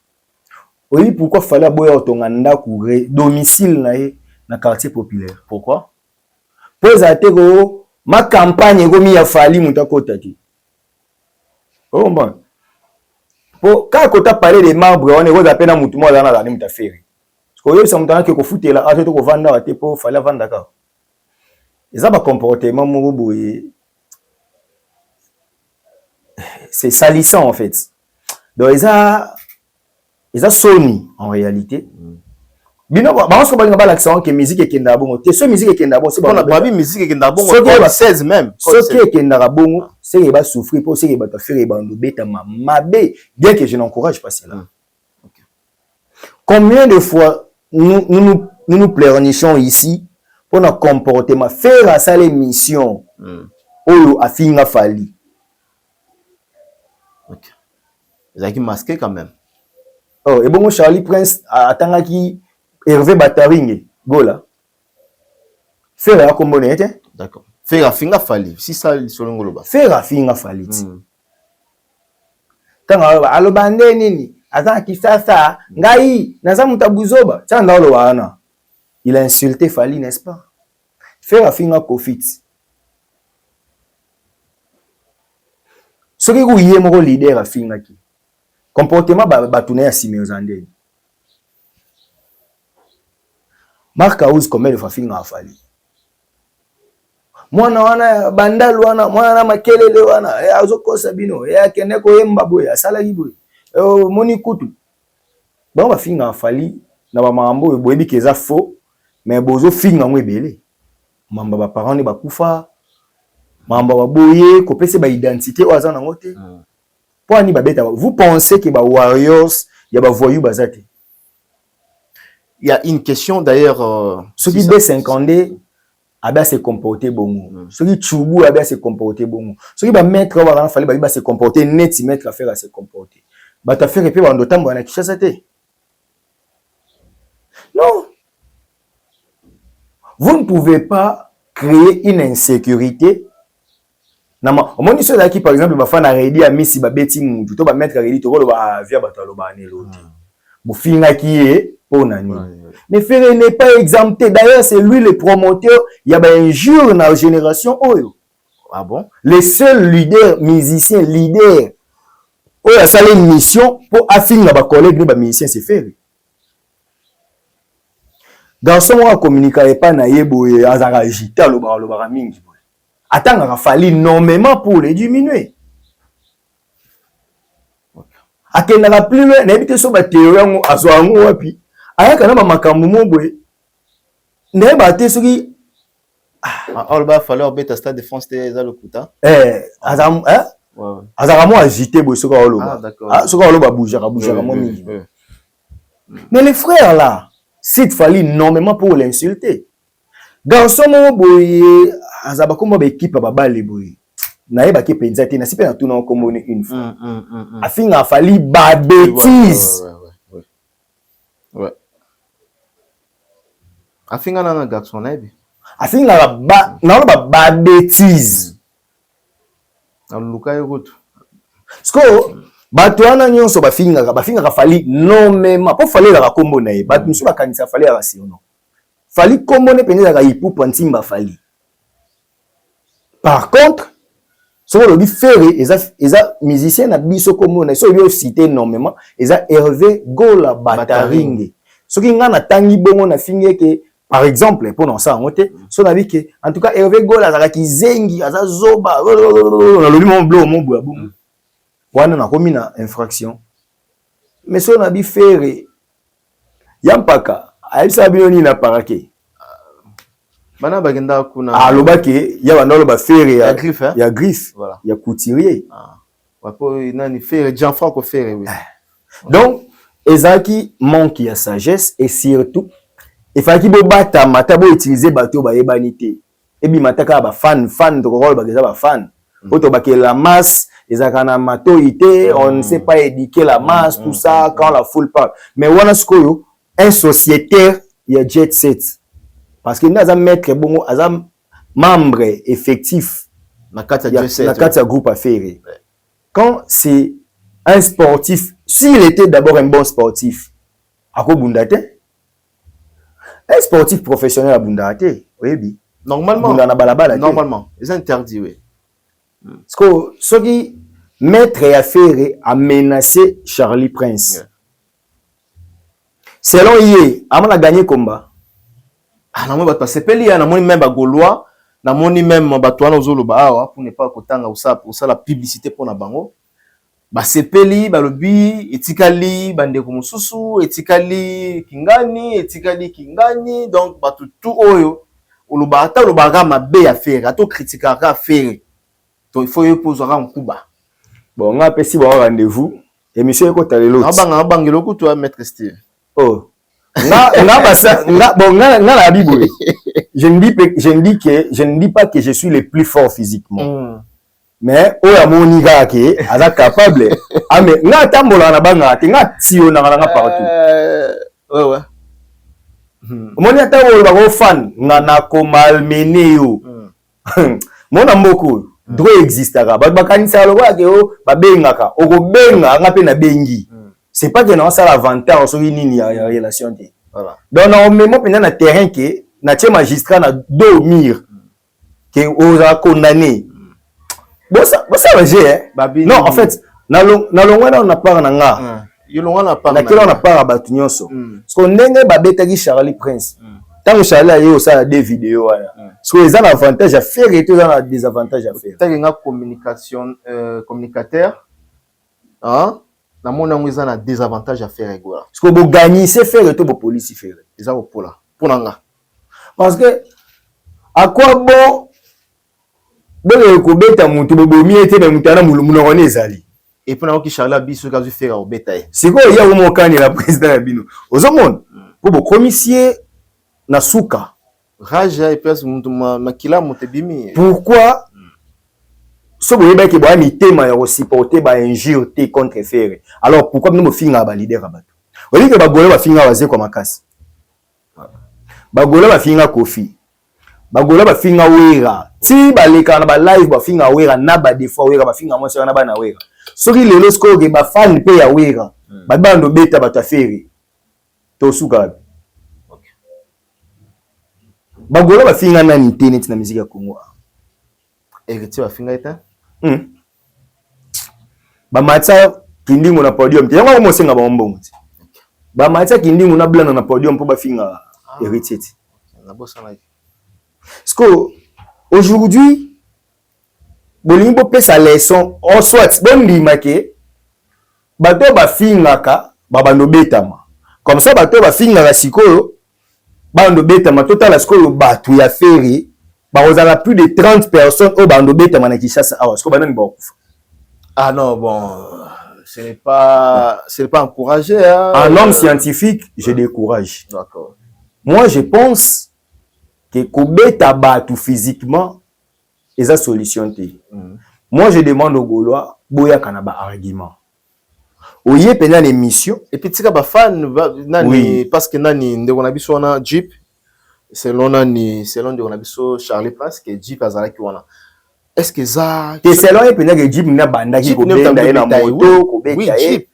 oui pourquoi Fali aboya otonga ndaku domicile na ye na quartier populaire pourquoi pose ateko ma campagne ko mi ya Fali muta kota ti oh bon pour quand tu as parlé des membres on est aux appels à mutumo dans la nime ta faire parce que ça me tient que ko fouter là ato ko vendre à te pour Fali vendre d'accord ils ont pas comportement moruboye c'est salissant en fait donc ils a Sony en réalité bino ba on se ba ngaba l'accent que musique et kenda bongo te so musique et kenda bongo c'est bon ba bi musique et kenda bongo so 16 même so qui kenda bongo c'est que ba souffrir pour c'est que ba te faire ba ndo beta mabe bien que je n'encourage pas cela. Okay. Combien de fois nous pleurnichons ici pour notre comportement faire à ça l'émission Olo a finga Fali. OK. Ils ont masqué quand même. Oh et bon Charlie Prince atangaki Hervé Bataringue gola. Faire à combonné était. D'accord. Faire à finga Fali. Si ça selon ngoloba. Faire à finga Fali. Tanga alobande nini atangaki sasa ngai naza mutabuzoba tanga olo wana. Il a insulté Fali, n'est-ce pas? Faire à finga Kofit. Ce qui est mon leader à finga qui. Comportement batourné à Simeozande. Marc Aouz combien de fois finga à Fali. Mwana wana bandal wana mwana makelele wana azoko sabino ya keneko yemba boya sala giboy. Moni kutu. Ba finga à Fali na ba mambo boyebi keza faux. Mais bozo finga mwebele mamba ba parents ne bakufa mamba ba boye ko pese ba identité oza na ngote po ani ba beta vous pensez que ba warriors ya ba voyou bazate. Il y a une question d'ailleurs ceux qui B50 a bien se comporter bongo ceux qui chubu a bien se comporter bongo ceux qui ba mettre ba fallait ba se comporter net mettre à faire à se comporter ba ta faire pe ba ndotambo na kishasa te non. vous ne pouvez pas créer une insécurité. Au moins, ceux qui, par exemple, va faire ready à Messi, va bêter moutou, tu vas mettre ready, tu vas via batalo bané l'autre. Vous finissez qui est pour nani. Mais Ferré n'est pas exempté. D'ailleurs, c'est lui le promoteur. Il y a un jour dans la génération Oyo. Ah bon? Les seuls leaders, musiciens, leaders, Oyo a salé une mission pour affiner les collègues, les musiciens, c'est Ferré. Garçon, on communiquait pas na yebo et azara agita le bar mingi. Attends, il a fallu énormément pour les diminuer. A qui n'a plus loin, n'habite sur la théorie à soi en haut puis. A qui n'a pas makambu mobwe. N'est pas tessuri. Ah, il fallait obéir à cette défense des alokuta. Azam, azaramo agité boy sur le Ah d'accord. Ah, sur le bouger moi mingi. Mais les frères là, s'il fallait énormément pour l'insulter. Garçon boy azaba comme équipe à babale boy. Naïba qui penza te na sipe na tout non comme une fois. Afin a fallu ba bêtise. Ouais. Afin a na garçon naïbi. Afin na ba bêtise. Na luka yoto. Sko bato wana nyonso ba finga fallu nommément pour fallait la kombo naï. Bato musu ba kanisa fallait la siono. Fallu kombo ne penza ka ipu pantimba fallu. Par contre, ce que l'on Ferré, les musiciens na biso comme on a cité énormément, ils ont Hervé Gola Bataringue. Ce qui n'a tangi bon on a fini que par exemple pour non ça on était, so na que en tout cas Hervé Gola za ki zengi aza zoba na lobi mon blo mon boua boum. Wana na komi na infraction. Mais so na bi Ferré yampaka aisa binoni na parake. Bana bagenda kuna alobaki ya bandolo ba Ferré ya griffe hein? Ya griffe voilà. Ya couturier wapo nani Ferré Jean-Franco Ferré oui. Donc ezaki manque ya sagesse et surtout il fallait qu'il bata matabo utiliser bateau ba yebanité et bi mataka ba fan de rôle ba ba fan auto ba que la masse ezaka na matoité on ne sait pas éduquer la masse tout ça quand la foule parle mais wana skoyo un sociétaire ya jet set. Parce que nous avons maître bon, azam membre effectif na kati groupe à Ferré. Quand c'est un sportif, s'il était d'abord un bon sportif, à quoi bundate? Un sportif professionnel à bundate, oui. Normalement, normalement, c'est interdit, oui. Parce que ce qui maître à Ferré a menacé Charlie Prince. Selon Yé, Amon a gagné combat. Ah na moi bato sepeli na moni même ba Gaulois na moni même bato wana ozoloba awa pour ne pas kotanga ça la publicité pour na bango ba sepeli ba lobi etikali bande ko mususu etikali kingani donc bato tout oyo oloba ata oloba mabe ya Ferré ato critiquera Ferré donc il faut y poser un kuba bon on a pesi ba rendez-vous émission ko talelo na bangelo ko toi maître Steve oh je ne dis pas que je suis le plus fort physiquement. Mais oya moniga ke aza capable. Ah mais nga tambola na banga te nga tio na partout. Ouais. Moni ata ba fan na ko malmené yo. Mona mboko droit existera. Ba kanisa lo ba ke o ba bengaka. Oko benga nga pe na bengi. C'est pas que non ça l'avantage sur une ligne ya relation té. Voilà. Donc on met moi pendant na terrain que na tie magistrat na do mire que on a condamné. Bon ça va gérer. Non en fait na longwa on a pas na nga. Yo longwa na pas. Na kilo on a pas batu nyonso. Parce que ndenge ba betaki Charlie Prince. Tant Charlie ayo ça des vidéos wana. Parce que ils ont l'avantage à faire et tout ils ont des avantages à faire. Tant nga communication communicateur hein na mona ngwiza na désavantage à faire ego là parce que vous gagnez c'est faire to bo police faire eza ko là pour nga parce que à quoi bon bele ko beta mutu bo miete na mutana mulumuno ngone ezali et pour na ki Charles biso ka zu faire au beta c'est quoi ya mo kani la président ya bino ozomona pour bo commissaire na suka raja et place mutu makila mutebimi pourquoi ce que vous voyez que vous avez thème à supporter ba injure contre Ferré. Alors pourquoi nous me finga ba leader abato? Vous voyez que ba golo ba finga waze kwa makasi. Ba golo ba finga Kofi. Bagola ba finga wera. Si baleka na ba live ba finga wera na ba defo wera ba finga mo na ba na wera. Soki lelo sko ke ba fan pe ya wera. Ba bando beta ba taferi. To suka. Okay. Bagola ba finga na internet na musique ya Congo. Héritier ba finga eta? Ba matsa kindingo na podium. Te yango mo senga ba mbongo. Ba matsa kindingo na blana na podium po ba finga héritier. Na bossa na. Parce que aujourd'hui, bolingo pe sa leçon en soit bon limake bato ba fingaka ba bando betama. Comme ça bato ba fingaka sikoyo bando betama total sikoyo bato ya feri ba ozala plus de 30 personnes au bando betama na Kinshasa awa parce que banani ba kufa. Ah non, bon, ce n'est pas encouragé. Hein. Un homme scientifique, je décourage. D'accord. Moi, je pense que Kobeta Batou physiquement, et ça solution. Moi, je demande aux Gaulois, Boya Kanaba argument. Oye pendant l'émission. Et puis, tu sais, fan, oui. Parce que nani, on a vu sur un Jeep, selon on a vu sur Charlie Prince, que Jeep a zala qui wana. Est-ce que ça. C'est selon et pendant que Jeep n'a banda qui Kobeta na moto, Kobeta Jeep.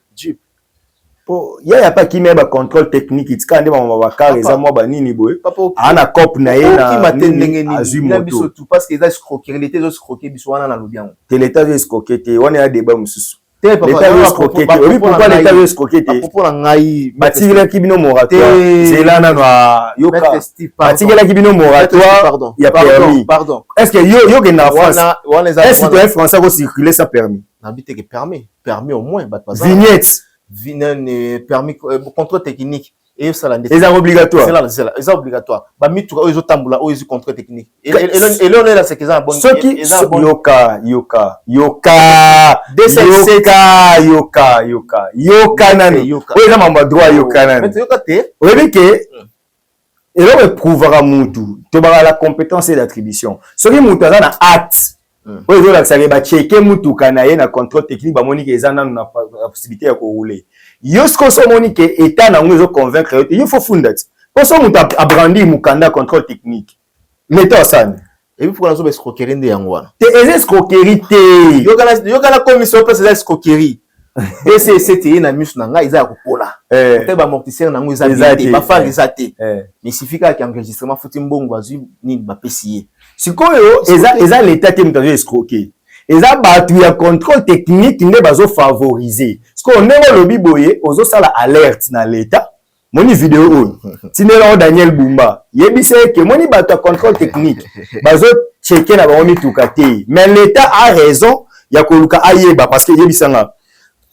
Il y a pas qui met un contrôle technique, il y a un car et moi banini boy. Ana cop na moto parce que les escroqueries, les escroqueries bisouana na lobian. L'état de escroquerie, on est à débat mususu. L'état de escroquerie, oui pourquoi l'état de escroquerie? Pour ngai batigela kibino moratoire, c'est là na yoka. Batigela kibino moratoire, il y a permis. Pardon. Est-ce que yo que na France? Est-ce que un français va circuler sans permis? N'habite que permis au moins vignette. Permis contrôle technique et ça la c'est obligatoire. C'est obligatoire. Ba mitu oyo tambula oyo contrôle technique. Et là on est là c'est que ça bon. Yoka nani. Oyo na mamba droit yoka nani. Mais yoka te. Oui que et là on prouvera mutu. To ba la compétence et l'attribution. Soki mutu na acte. Oui, donc ça va checker mutu kanaye na contrôle technique ba monique ezana na possibilité ya ko rouler. Yosko so monique état na ngo convaincre il faut funda. Pour ça mutu a brandi mukanda contrôle technique. Mettons ça. Et puis pour la zone escroquerie de yangwana. Te escroquerie te. Yoka la commission pour ces escroqueries. Et c'est c'était na mus na nga iza kopola. Peut-être ba amortisseur na ngo iza bien ba fa risate. Mais il suffit qu'un enregistrement fouti mbongo bazui ni ba pesier. Sikoyo eza l'état qui mutazo escroquer. Eza batu ya contrôle technique nde bazo favoriser. Siko ndenge lobi boye ozo sala alerte na l'état. Moni vidéo on. Tinela Daniel Bumba. Yebise ke moni batu ya contrôle technique. Bazo checker na ba moni tukate. Mais l'état a raison ya koluka ayeba parce que yebisanga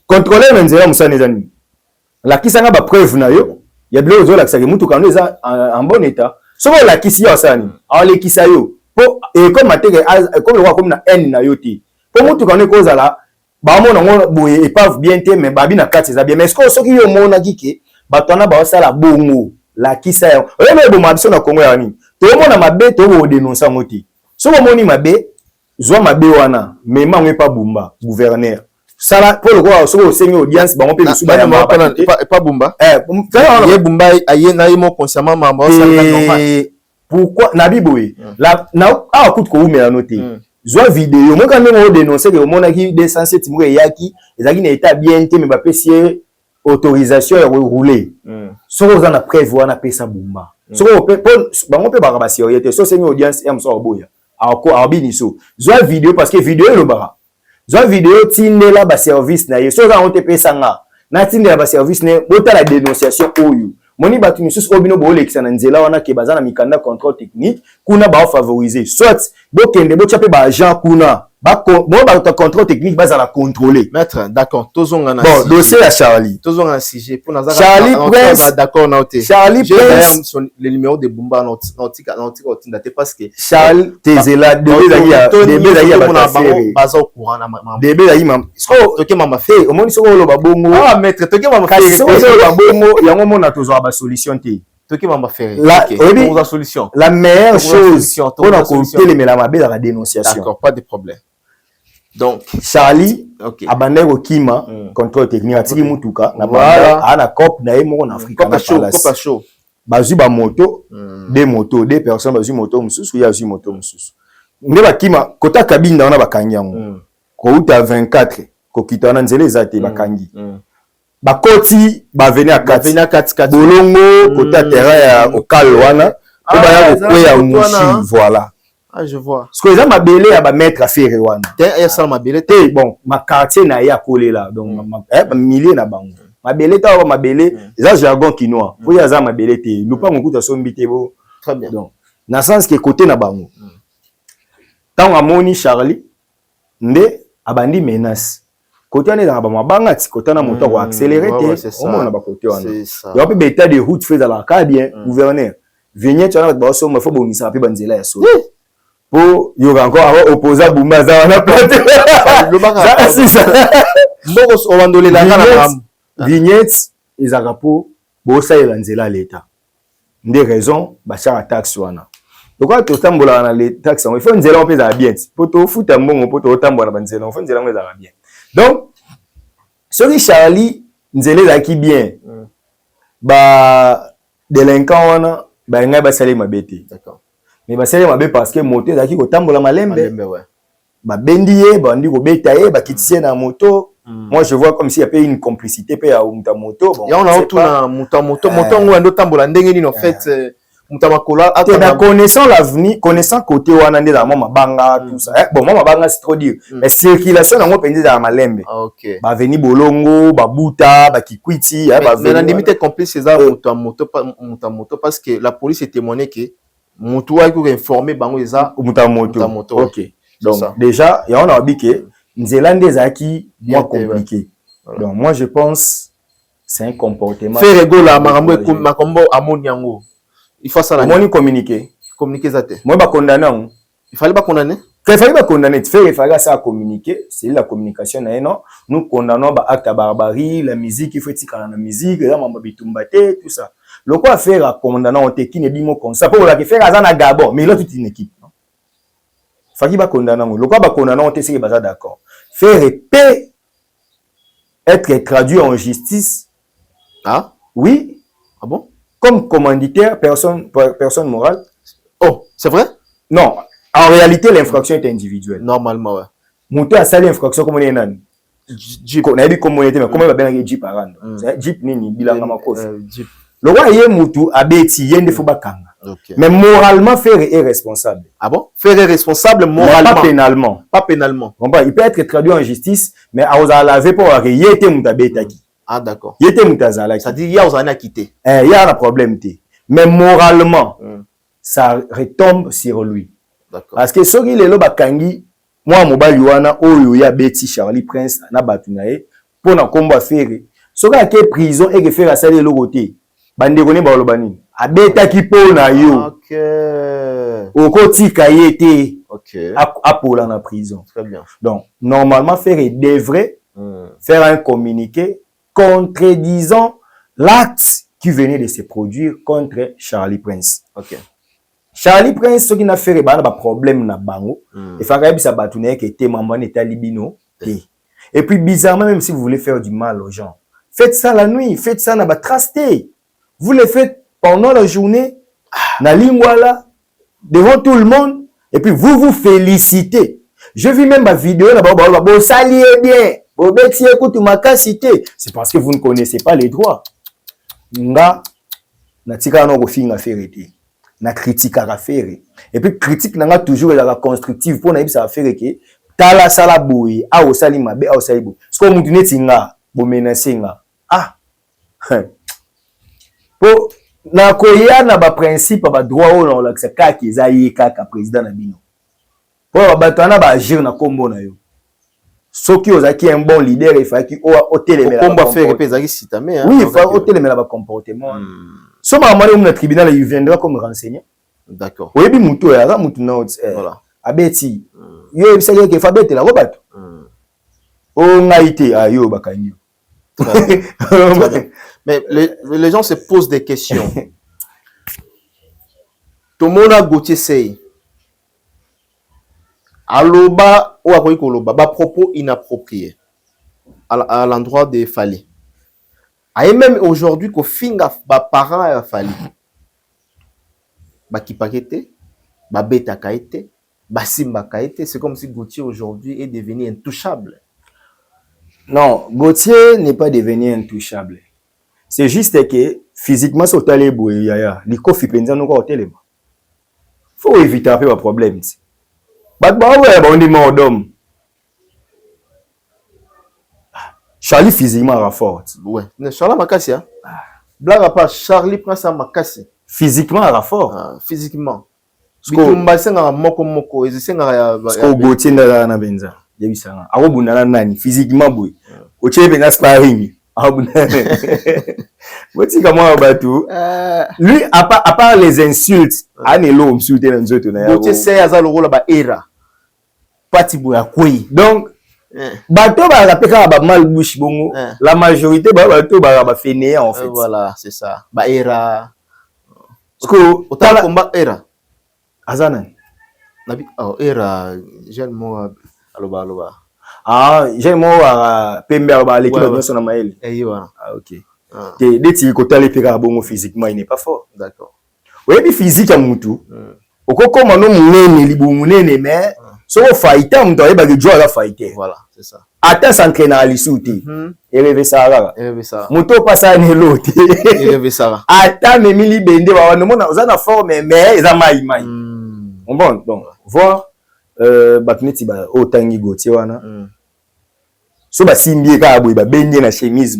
contrôler nzela musane zani. La kisanga ba preuve na yo. Ya bilo ozo la kisanga mutu kanu eza en bon état. Soko la kisi yo sani. Ale kisa yo. Et comme le roi comme na haine na yoti pour mutu quand cause là ba mona ngo boye epave bien te mais babi na kati za bien mais est-ce que yo mona kike batona ba sala bongo la kisa yo oye bo mabiso na Congo ya ni to mona mabe to bo dénoncer ngoti so moni mabe zwa mabe wana mais mangwe pa bumba gouverneur sala pour le roi so sengi audience ba mpe musuba ya pas bumba ye bumba aye na yimo consciemment mamba ça normal. Pourquoi Nabi Boye la na a coup ko umela noté zwa vidéo mo quand même dénoncer que mon aki 207 mo yaki ezaki na état bien te mais ba pesier autorisation ya rouler so za na preuve wana pesa bumba so pe ba mo pe ba ba sérieux so c'est une audience em so boya a biniso zwa vidéo parce que vidéo le bara zwa vidéo tindela ba service na ye so za on te pesa nga na tindela ba service ne bota la dénonciation oyo moni batu misusu obino bo lekisa na nzela wana ke bazana mikanda contrôle technique kuna ba favoriser soit bo kende bo chape ba agent kuna ba contrôle technique bazala contrôler maître d'accord tozonga na bon dossier à Charlie tozonga na sujet pour nazaka Charlie Prince d'accord na oté Charlie Prince le numéro de Bumba nautika otinda te parce que Charles Tezela debe ya baza au courant na debe ya mam so toke mama fait omoni soko loba bongo ah maître toke mama fait soko loba bongo yango mona tozo ba solution te toke mama fait la solution la meilleure chose pour la côté la mabe la dénonciation d'accord pas de problème. Donc Charlie abandé ko kima contrôle technique atiki mutuka na banda ana cop na yemo en Afrique copa show bazui ba moto, des motos, des personnes bazui moto mususu, ya bazui moto mususu. Ndeba kima kota kabinda wana bakangi yango. Ko uta 24 ko kitana nzele zate bakangi. Bakoti ba venir à 4 bolongo kota terrain ya okal wana. Ko ba ya ko ya mushi voilà. Ah, je vois. Ce que les gens m'appellent à mettre à faire wana. T'es ça m'appelle. Bon, ma quartier na ya collé là. Donc ma millier na bango. Ma belé ta ma belé, ça jargon quinoa. Faut ya za ma belé te. Nous pas beaucoup de sombité bo. Très bien. Donc, dans le sens que côté na bango. Tant amoni Charlie ndé abandi menace. Côté on est dans ba banga ti côté na moto ko accélérer te. Au moins na ba côté wana. Il y a peu état de route fait dans la cas bien gouverneur. Venir tu na ba so ma faut bonisa pe banzela ya so. Pour il y aura encore opposé Bumba za wana plate. Le banga. C'est ça. Mboko on va donner la gana. Vignette ils arapo bosa elanzela l'état. Des raisons ba cha taxe wana. Donc quand tu tambola na les taxes, il faut nzela on peut za bien. Pour to futa mbongo pour to tambola na nzela, on faut nzela on za bien. Donc celui Charlie nzela za ki bien. Ba délinquant wana ba nga ba sali mabete. D'accord. Mais ba sali mabe parce que moto za ki ko tambola malembe. Malembe ouais. Ba bendiye ba ndi ko betaye ba kitisie na moto. Moi je vois comme s'il y avait une complicité pe ya moto. Bon. Ya on a tout na moto ngo ndo tambola ndenge ni en fait mutamakola ata connaissant l'avenir, connaissant côté wana nde za mama banga tout ça. Bon mama banga c'est trop dire. Mais circulation nango penzi za malembe. OK. Ba veni bolongo, ba buta, ba kikwiti, ba veni. Mais la limite complice ça moto parce que la police a témoigné que moto a informé bango eza moto. OK. Donc déjà, il y a on a dit que nzela ndezaki moins compliqué. Donc moi je pense c'est un comportement. Faire rigola makambo amoni yango. Il faut ça là. Moi ni communiquer ça te. Moi ba condamner. Il fallait pas condamner. Il fallait pas condamner. Il fallait ça communiquer, c'est la communication non. Nous condamnons ba acte de barbarie, la musique, il faut être dans la musique, là mamba bitumbate tout ça. Le quoi faire à condamner on te qui ne dit mot comme ça pour la faire à na Gabon, mais là toute une équipe. Faki ba condamner. Le quoi ba condamner on te c'est pas d'accord. Faire paix être traduit en justice. Ah oui. Ah bon? Comme commanditaire, personne morale. Oh, c'est vrai? Non. En réalité, l'infraction est individuelle. Normalement, ouais. Monter à saler l'infraction comme on est nan. Jeep. On a dit comme on était, mais comment il va bien Jeep à rendre? Jeep nini, bilanga makos. Jeep. Le roi yé moutou abeti yende fubakanga. Mais moralement, faire est responsable. Ah bon? Faire est responsable moralement. Pas pénalement. Pas pénalement. Bon, il peut être traduit en justice, mais à osa laver pour arrêter yete moutabetaki. Ah d'accord. Yete moutazala. Ça dit il y a osana quitté. Il y a un problème té. Mais moralement, ça retombe sur lui. D'accord. Parce que soki lelo bakangi moi mobali wana oyo ya beti Charlie Prince na batunaye pour na komba faire. Soki ake prison et que faire à saler le côté. Bande kone ba lobani. Abeta ki pona yo. OK. Okotika yete. OK. Apola na prison. Très bien. Donc normalement faire devrait faire un communiqué contredisant l'acte qui venait de se produire contre Charlie Prince. OK. Charlie Prince, ce qui n'a fait un problème na bango, et Farabi Sabatoune qui était membre d'état libino. Et puis bizarrement, même si vous voulez faire du mal aux gens, faites ça la nuit, faites ça na batrasté. Vous le faites pendant la journée, na lingwala, devant tout le monde, et puis vous vous félicitez. Je vis même ma vidéo là-bas, bon saliez bien. C'est parce que vous ne connaissez pas les droits. Nga na tika no ko finga ferete. Na critique à faire. Et puis critique n'a toujours la constructive pour na ça faire que tala sala boy a o sali mabe a o sali bo. Ce que mutu netinga bo menacer nga. Ah. Po na koya na ba principe ba droit o na la ka ki za yeka ka président na bino. Po ba batana ba agir na kombo na yo. Ce qui est un bon leader, il faut qu'il ôte les mélanges. On va faire repérer si tu as oui, il faut ôter les mélanges comportement. Ce moment le tribunal il viendra comme renseigner. D'accord. Oui, bien mutu ya mutu na voilà. Abeti. Yo ça y est que fa bête la robato. O ngaité ayo bakanyo. Mais les gens se posent des questions. Tout le monde a goûté ça. Aloba ou akoyi koloba ba propos inappropriés à l'endroit de Fally. Et même aujourd'hui ko finga ba parents à Fally. Bakipakete, Babeta Kaete, Basimba Kaete. C'est comme si Gauthier aujourd'hui est devenu intouchable. Non, Gauthier n'est pas devenu intouchable. C'est juste que physiquement, c'est au talibou, il faut penser nous au téléma. Faut éviter un peu le problème. On dit mort d'homme. Charlie physiquement fort. Ouais. Charlie Makassi, hein? Blague à part, Charlie prend sa Makassi. Physiquement fort. Ah, physiquement. Parce que moko Gauthier na benza. Yebisanga. Arobuna nani physiquement boy. Oche benga sparring. Lui, à part les insultes, Anelo insulté dans les autres. Gauthier c'est à le rôle ba era. Patibou ya koi. Donc, bato ba rapeka ba mal bouche bongo. La majorité bato ba fainéant en fait. Voilà, c'est ça. Ba era. Parce que autant combat era. Azana. Nabi era jeune mo aloba. Ah, j'ai moi Pembe ba l'équipe de son Maël. Ah OK. Te deti ko tali peka bongo physiquement il n'est pas fort. D'accord. Oui, puis physique à mutu. Okoko mano munene libu munene mais so fighter mto eba ke jouer la fighter. Voilà, c'est ça. Ata s'entraîner à l'isuti. Et reve ça là. Muto passa ne l'autre. Et reve ça. Ata me mili bende wa no mona za na forme mais eza mai. Bon, donc voir bakneti ba otangi Gauthier wana. So ba simbie ka boy ba bende na chemise.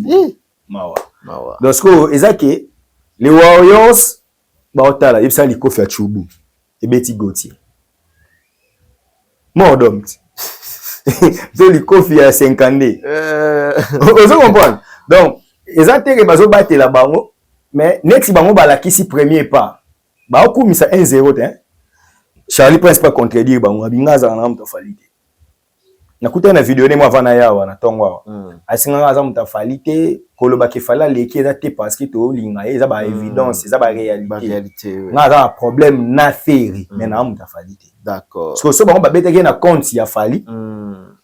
Mawa. Donc ce que ezake les Warriors ba otala yebisa likofi ya Chubu et Betty Gauthier. Mordom. So likofi ya 50. Vous comprenez? Donc ezate ke bazo batela bango mais next bango ba la kisi premier pas. Ba okumisa 1-0 hein. Charlie Prince pas contredire bango abingaza na mtafalite. Nakuta na video ne mo avana yawa na tongwa. Asinga za mtafalite koloba ke fala leki eza te parce que to linga eza ba évidence eza ba réalité. Nga za problème na féri mais na mtafalite. D'accord. Parce que so bango ba beteke na compte ya fali.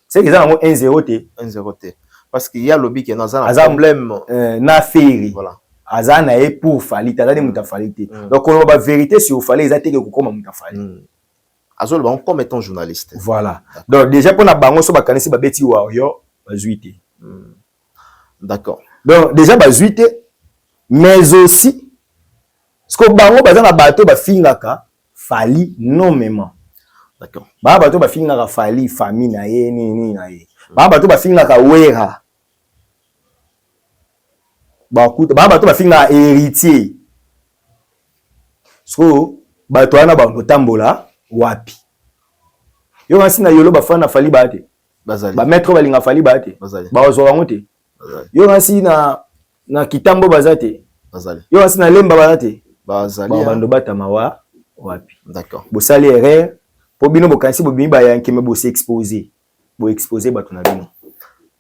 C'est que ça na 1-0 te. 1-0 te. Parce qu'il y a lobby qui est dans un problème na féri. Voilà. Azana e pour fali ta za mtafalite. Donc on ba vérité sur fali eza te ko koma mtafalite. Azol ba comme étant journaliste. Voilà. Donc déjà pour na bango so ba kanisi ba beti Warrior bazuite. D'accord. Donc déjà bazuite mais aussi ce que bango baza na bato ba fingaka fali nommément. D'accord. Ba bato ba fingaka fali famille na ye ni na ye. Ba bato ba fingaka wera. Ba kuta ba bato ba fingaka héritier. So bato ana ba kotambola wapi. Yo ngasi na yolo ba fana fali bate. Bazali. Ba maître balinga fali bate. Bazali. Ba ozo bango te. Yo ngasi na kitambo bazate. Bazali. Yo ngasi na lemba bazate. Bazali. Ba bando bata mawa wapi. D'accord. Bo sali erreur po bino bo kansi bo bimi ba yanke me bo s'exposer. Bo exposer ba tuna bino.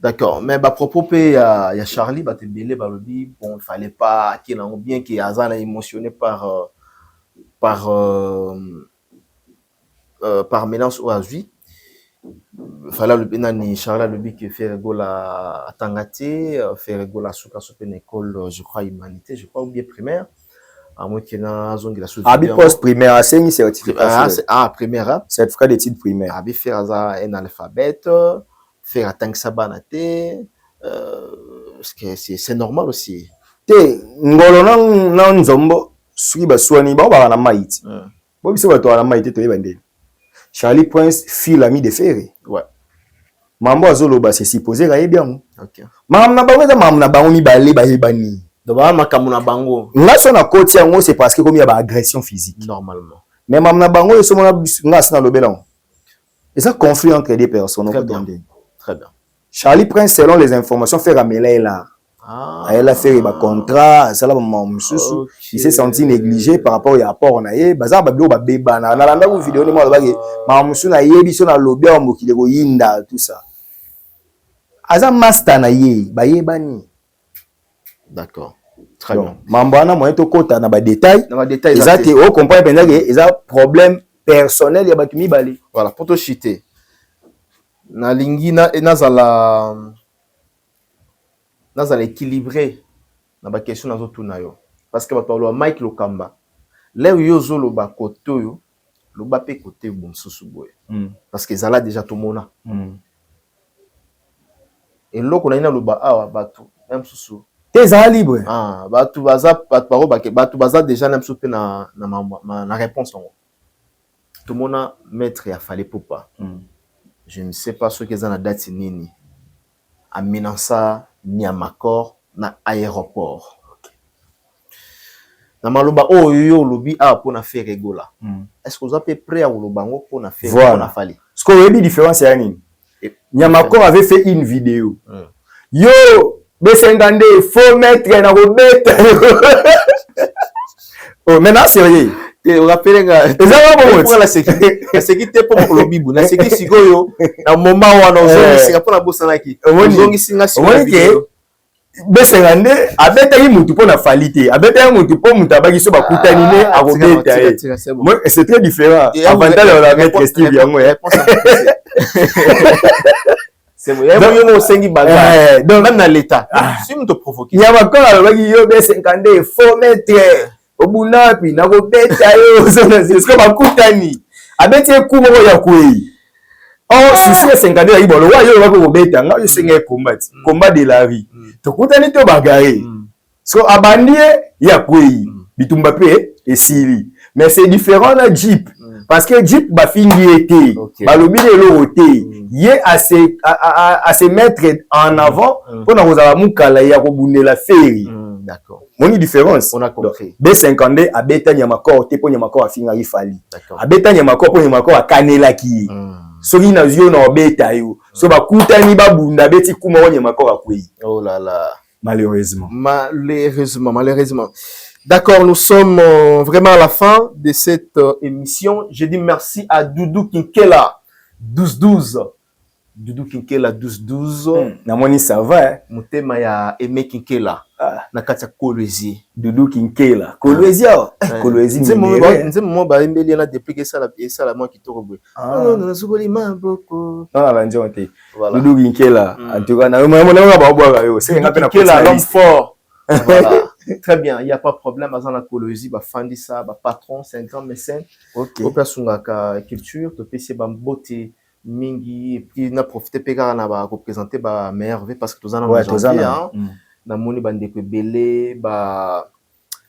D'accord, mais à propos il y a Charlie bah belé bah lobby bon il fallait pas qu'il en bien qu'il Azan émotionné par Ménance ou Azui. Fallait le benani Charlie lobby qui fait rigole à Tangati, fait rigole à Souka une école je crois humanité, je crois ou bien primaire. À moins qu'il y ait une zone qui la soutient. Abi post primaire à 5 certificat. Primaire. Certificat d'études primaires. Abi faire un alphabet. Faire atteindre sa banate, c'est normal aussi. Te ngolo na nzombo sui baswani ba ba na maïti. Bo biso ba to na maïti to yebande. Charlie Prince fille l'ami de Ferré. Ouais. Mambo azolo ba c'est supposé ga bien. OK. Mamna bango mi balé ba yebani. Do ba makamuna bango. Nga so na koti yango c'est parce que comme il y a ba agression physique normalement. Mais mamna bango eso mona nga sina lobela. Et ça conflit entre les personnes. Très bien. Charlie Prince, selon les informations, fait ramener là. Elle a fait un contrat, ça là, il s'est senti négligé par rapport au rapport. On a eu, bazar babio babeba na landa une vidéo de moi là-bas. Mamusu na yebi so na lobby au mokilego yinda tout ça. Aza master na ye, ba yebani. D'accord. Très bien. Mambana moyen to kota na ba détail. Na ba détail. Exact. On comprend bien que ils a problème personnel ya batumi bali. Voilà, pour te chiter. Na lingina et nazala équilibré na ba question nazo tuna yo parce que ba parlo Mike Lokamba Là où yozo loba côté yo, loba pe côté bon susu boy. Parce que ça là déjà tout mona. Et là qu'on a ina loba awa batu même susu. T'es à libre. Ah, batu baza batu baza déjà même susu na réponse non. Tout mona maître ya fallait pour pas. Je ne sais pas ce qu'ils ont à date nini. À Minansa ni à Makor na aéroport. Na maloba oh yo lobi a pour na faire rigola. Est-ce que vous êtes prêt à lobango pour na faire voilà. Pour na fali? Ce qu'on a dit différence c'est nini. Nyamakor avait fait une vidéo. Yo, B50 faut mettre na robeta. Oh, maintenant sérieux. On rappelle que pour la sécurité pour le bibu na sécurité sigoyo na moment où on a c'est pour la bossa naki. On singa sur vidéo. B50 abeta mutu pour na falite. Abeta mutu pour mutu abaki so bakutani ne a robeta. C'est très différent. Avantage on la mettre Steve yango. C'est bon. Il y a un sengi bagarre. Donc même dans l'état. Si on te provoque. Il y a encore abaki yo B50 faut mettre obuna pi na robeta yo c'est comme bakutani. Abeti kumo ya kwei. Oh, si c'est 50 ya ibolo wa yo bako robeta nga yo senga combat de la vie. Tokutani to bagarre. So abandie ya kwei. Bitumba pe esili. Mais c'est différent na Jeep. Parce que Jeep ba fingi été. Balobi le roté. Yé à se mettre en avant pour na kozala mukala ya kobundela ferry. D'accord. Moni différence. On a compris. B50 abeta Nyamakor te po Nyamakor afinga ifali. Abeta Nyamakor po Nyamakor akanela ki. Soki na zio na obeta yo. So bakutani babunda beti kuma Nyamakor akwei. Oh là là. Malheureusement. Malheureusement. D'accord, nous sommes vraiment à la fin de cette émission. Je dis merci à Doudou Kinkela 1212. Doudou Kinkela 1212. Namoni ça va hein. Mutema ya Aimé Kinkela. Na kati ya Kolwezi. Doudou Kinkela. Kolwezi ah. Kolwezi nze mo ba embeli na depuis que ça la moi qui toro boy. Non non zuboli maboko. Non la njonte. Doudou Kinkela. En tout cas na mona ba boa yo. C'est nga pena Kinkela l'homme fort. Voilà. Très bien, il n'y a pas de problème. Dans la Colosie, bah fandi ça, bah patron, c'est un grand mécène. Ok. Au personnage culture, tu peux essayer bah beauté mingi et puis na profiter pégar na bah représenter bah meilleur parce que tous en ouais, hein. Na moni bande que belé bah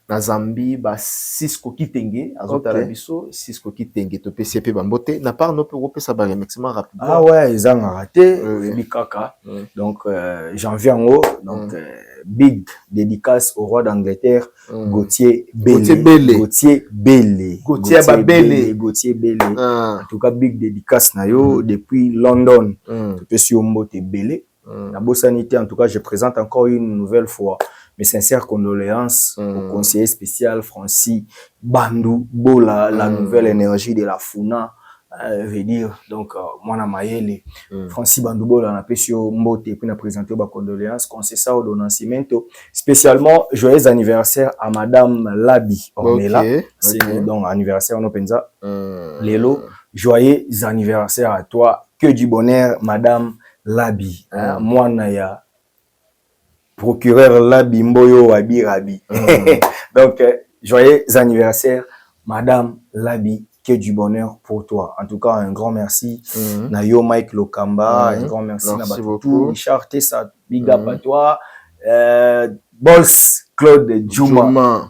na Zambie bah Cisco Kitenge, azota la biso Cisco Kitenge, tu peux essayer bah beauté. Na part no peut repérer ça bah maximum rapidement. Ah ouais, ils ont raté Bikaka. Donc j'en viens en haut. Donc big dédicace au roi d'Angleterre, Gauthier Bellé. Gauthier Bellé. En tout cas, big dédicace na yo depuis London. Tu peux sur Mbote Bellé. La Bossanité, en tout cas, je présente encore une nouvelle fois mes sincères condoléances au conseiller spécial Francis Bandou Bola, la nouvelle énergie de la Funa. Veut dire donc moi na mayele Francis Bandoubo na pesio mbote puis na présenter ba condoléances conseil ça au Nascimento spécialement joyeux anniversaire à madame Labi Ornella c'est donc anniversaire no penza lelo joyeux anniversaire à toi, que du bonheur madame Labi moi na ya procureur Labi Mboyo Wabi Rabi donc joyeux anniversaire madame Labi. Que du bonheur pour toi. En tout cas, un grand merci. Nayo Mike Lokamba, un grand merci. Merci beaucoup. Richard Tessa, big up à toi. Bols Claude Djouma.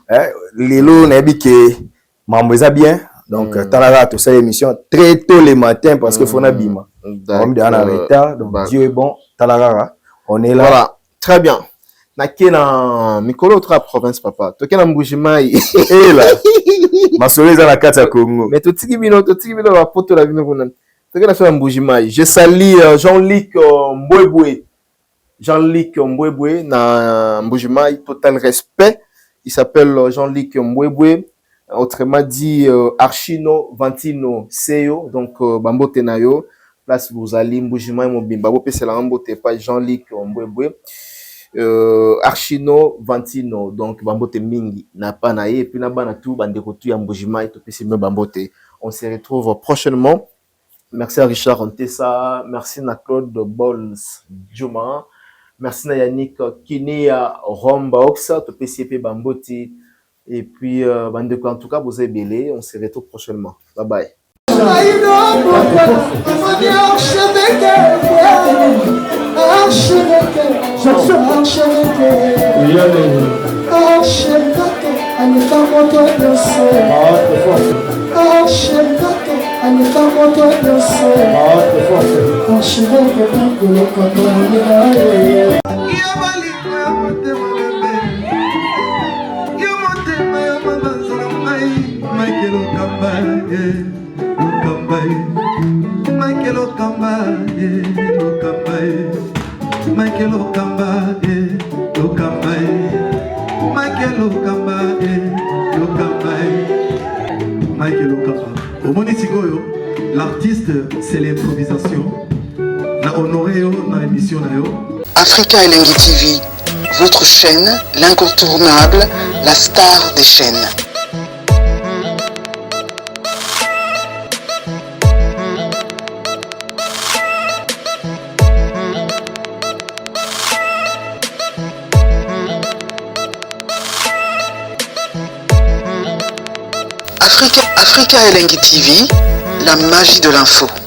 Lelo Nabi que m'embrouille bien. Donc, Talara, tout ça, émission très tôt le matin parce que faut n'abîmer. On est en retard. Donc, Dieu est bon. Talara, on est là. Voilà. Très bien. Nakena Mikolo tra province papa. Tokena Mbujimai. Et là. Masolé dans la carte à Congo. Mais tout tiki bino la photo la bino kuna. Tokena sur Mbujimai. Je salue Jean-Luc Mbwebwe. Jean-Luc Mbwebwe na Mbujimai, total respect. Il s'appelle Jean-Luc Mbwebwe. Autrement dit Archino Vantino Seyo. Donc Bambote Nayo. Place vous allez Mbujimai Mobimba. Bo c'est la Mbote pas Jean-Luc Mbwebwe. Archino Vantino donc Bambote Mingi n'a pas naé et puis na bana tout bande kotu ya Mbujimai to pesi me Bambote. On se retrouve prochainement. Merci à Richard Ontessa, merci à Claude Bols Djouma, merci à Yannick Kinia Rombox to pesi pe Bambote Et puis, en tout cas, vous êtes belé. On se retrouve prochainement. Bye bye. L'artiste, c'est l'improvisation. Na honoré dans l'émission. Africa Elengi TV, votre chaîne, l'incontournable, la star des chaînes. Africa Elengi TV, la magie de l'info.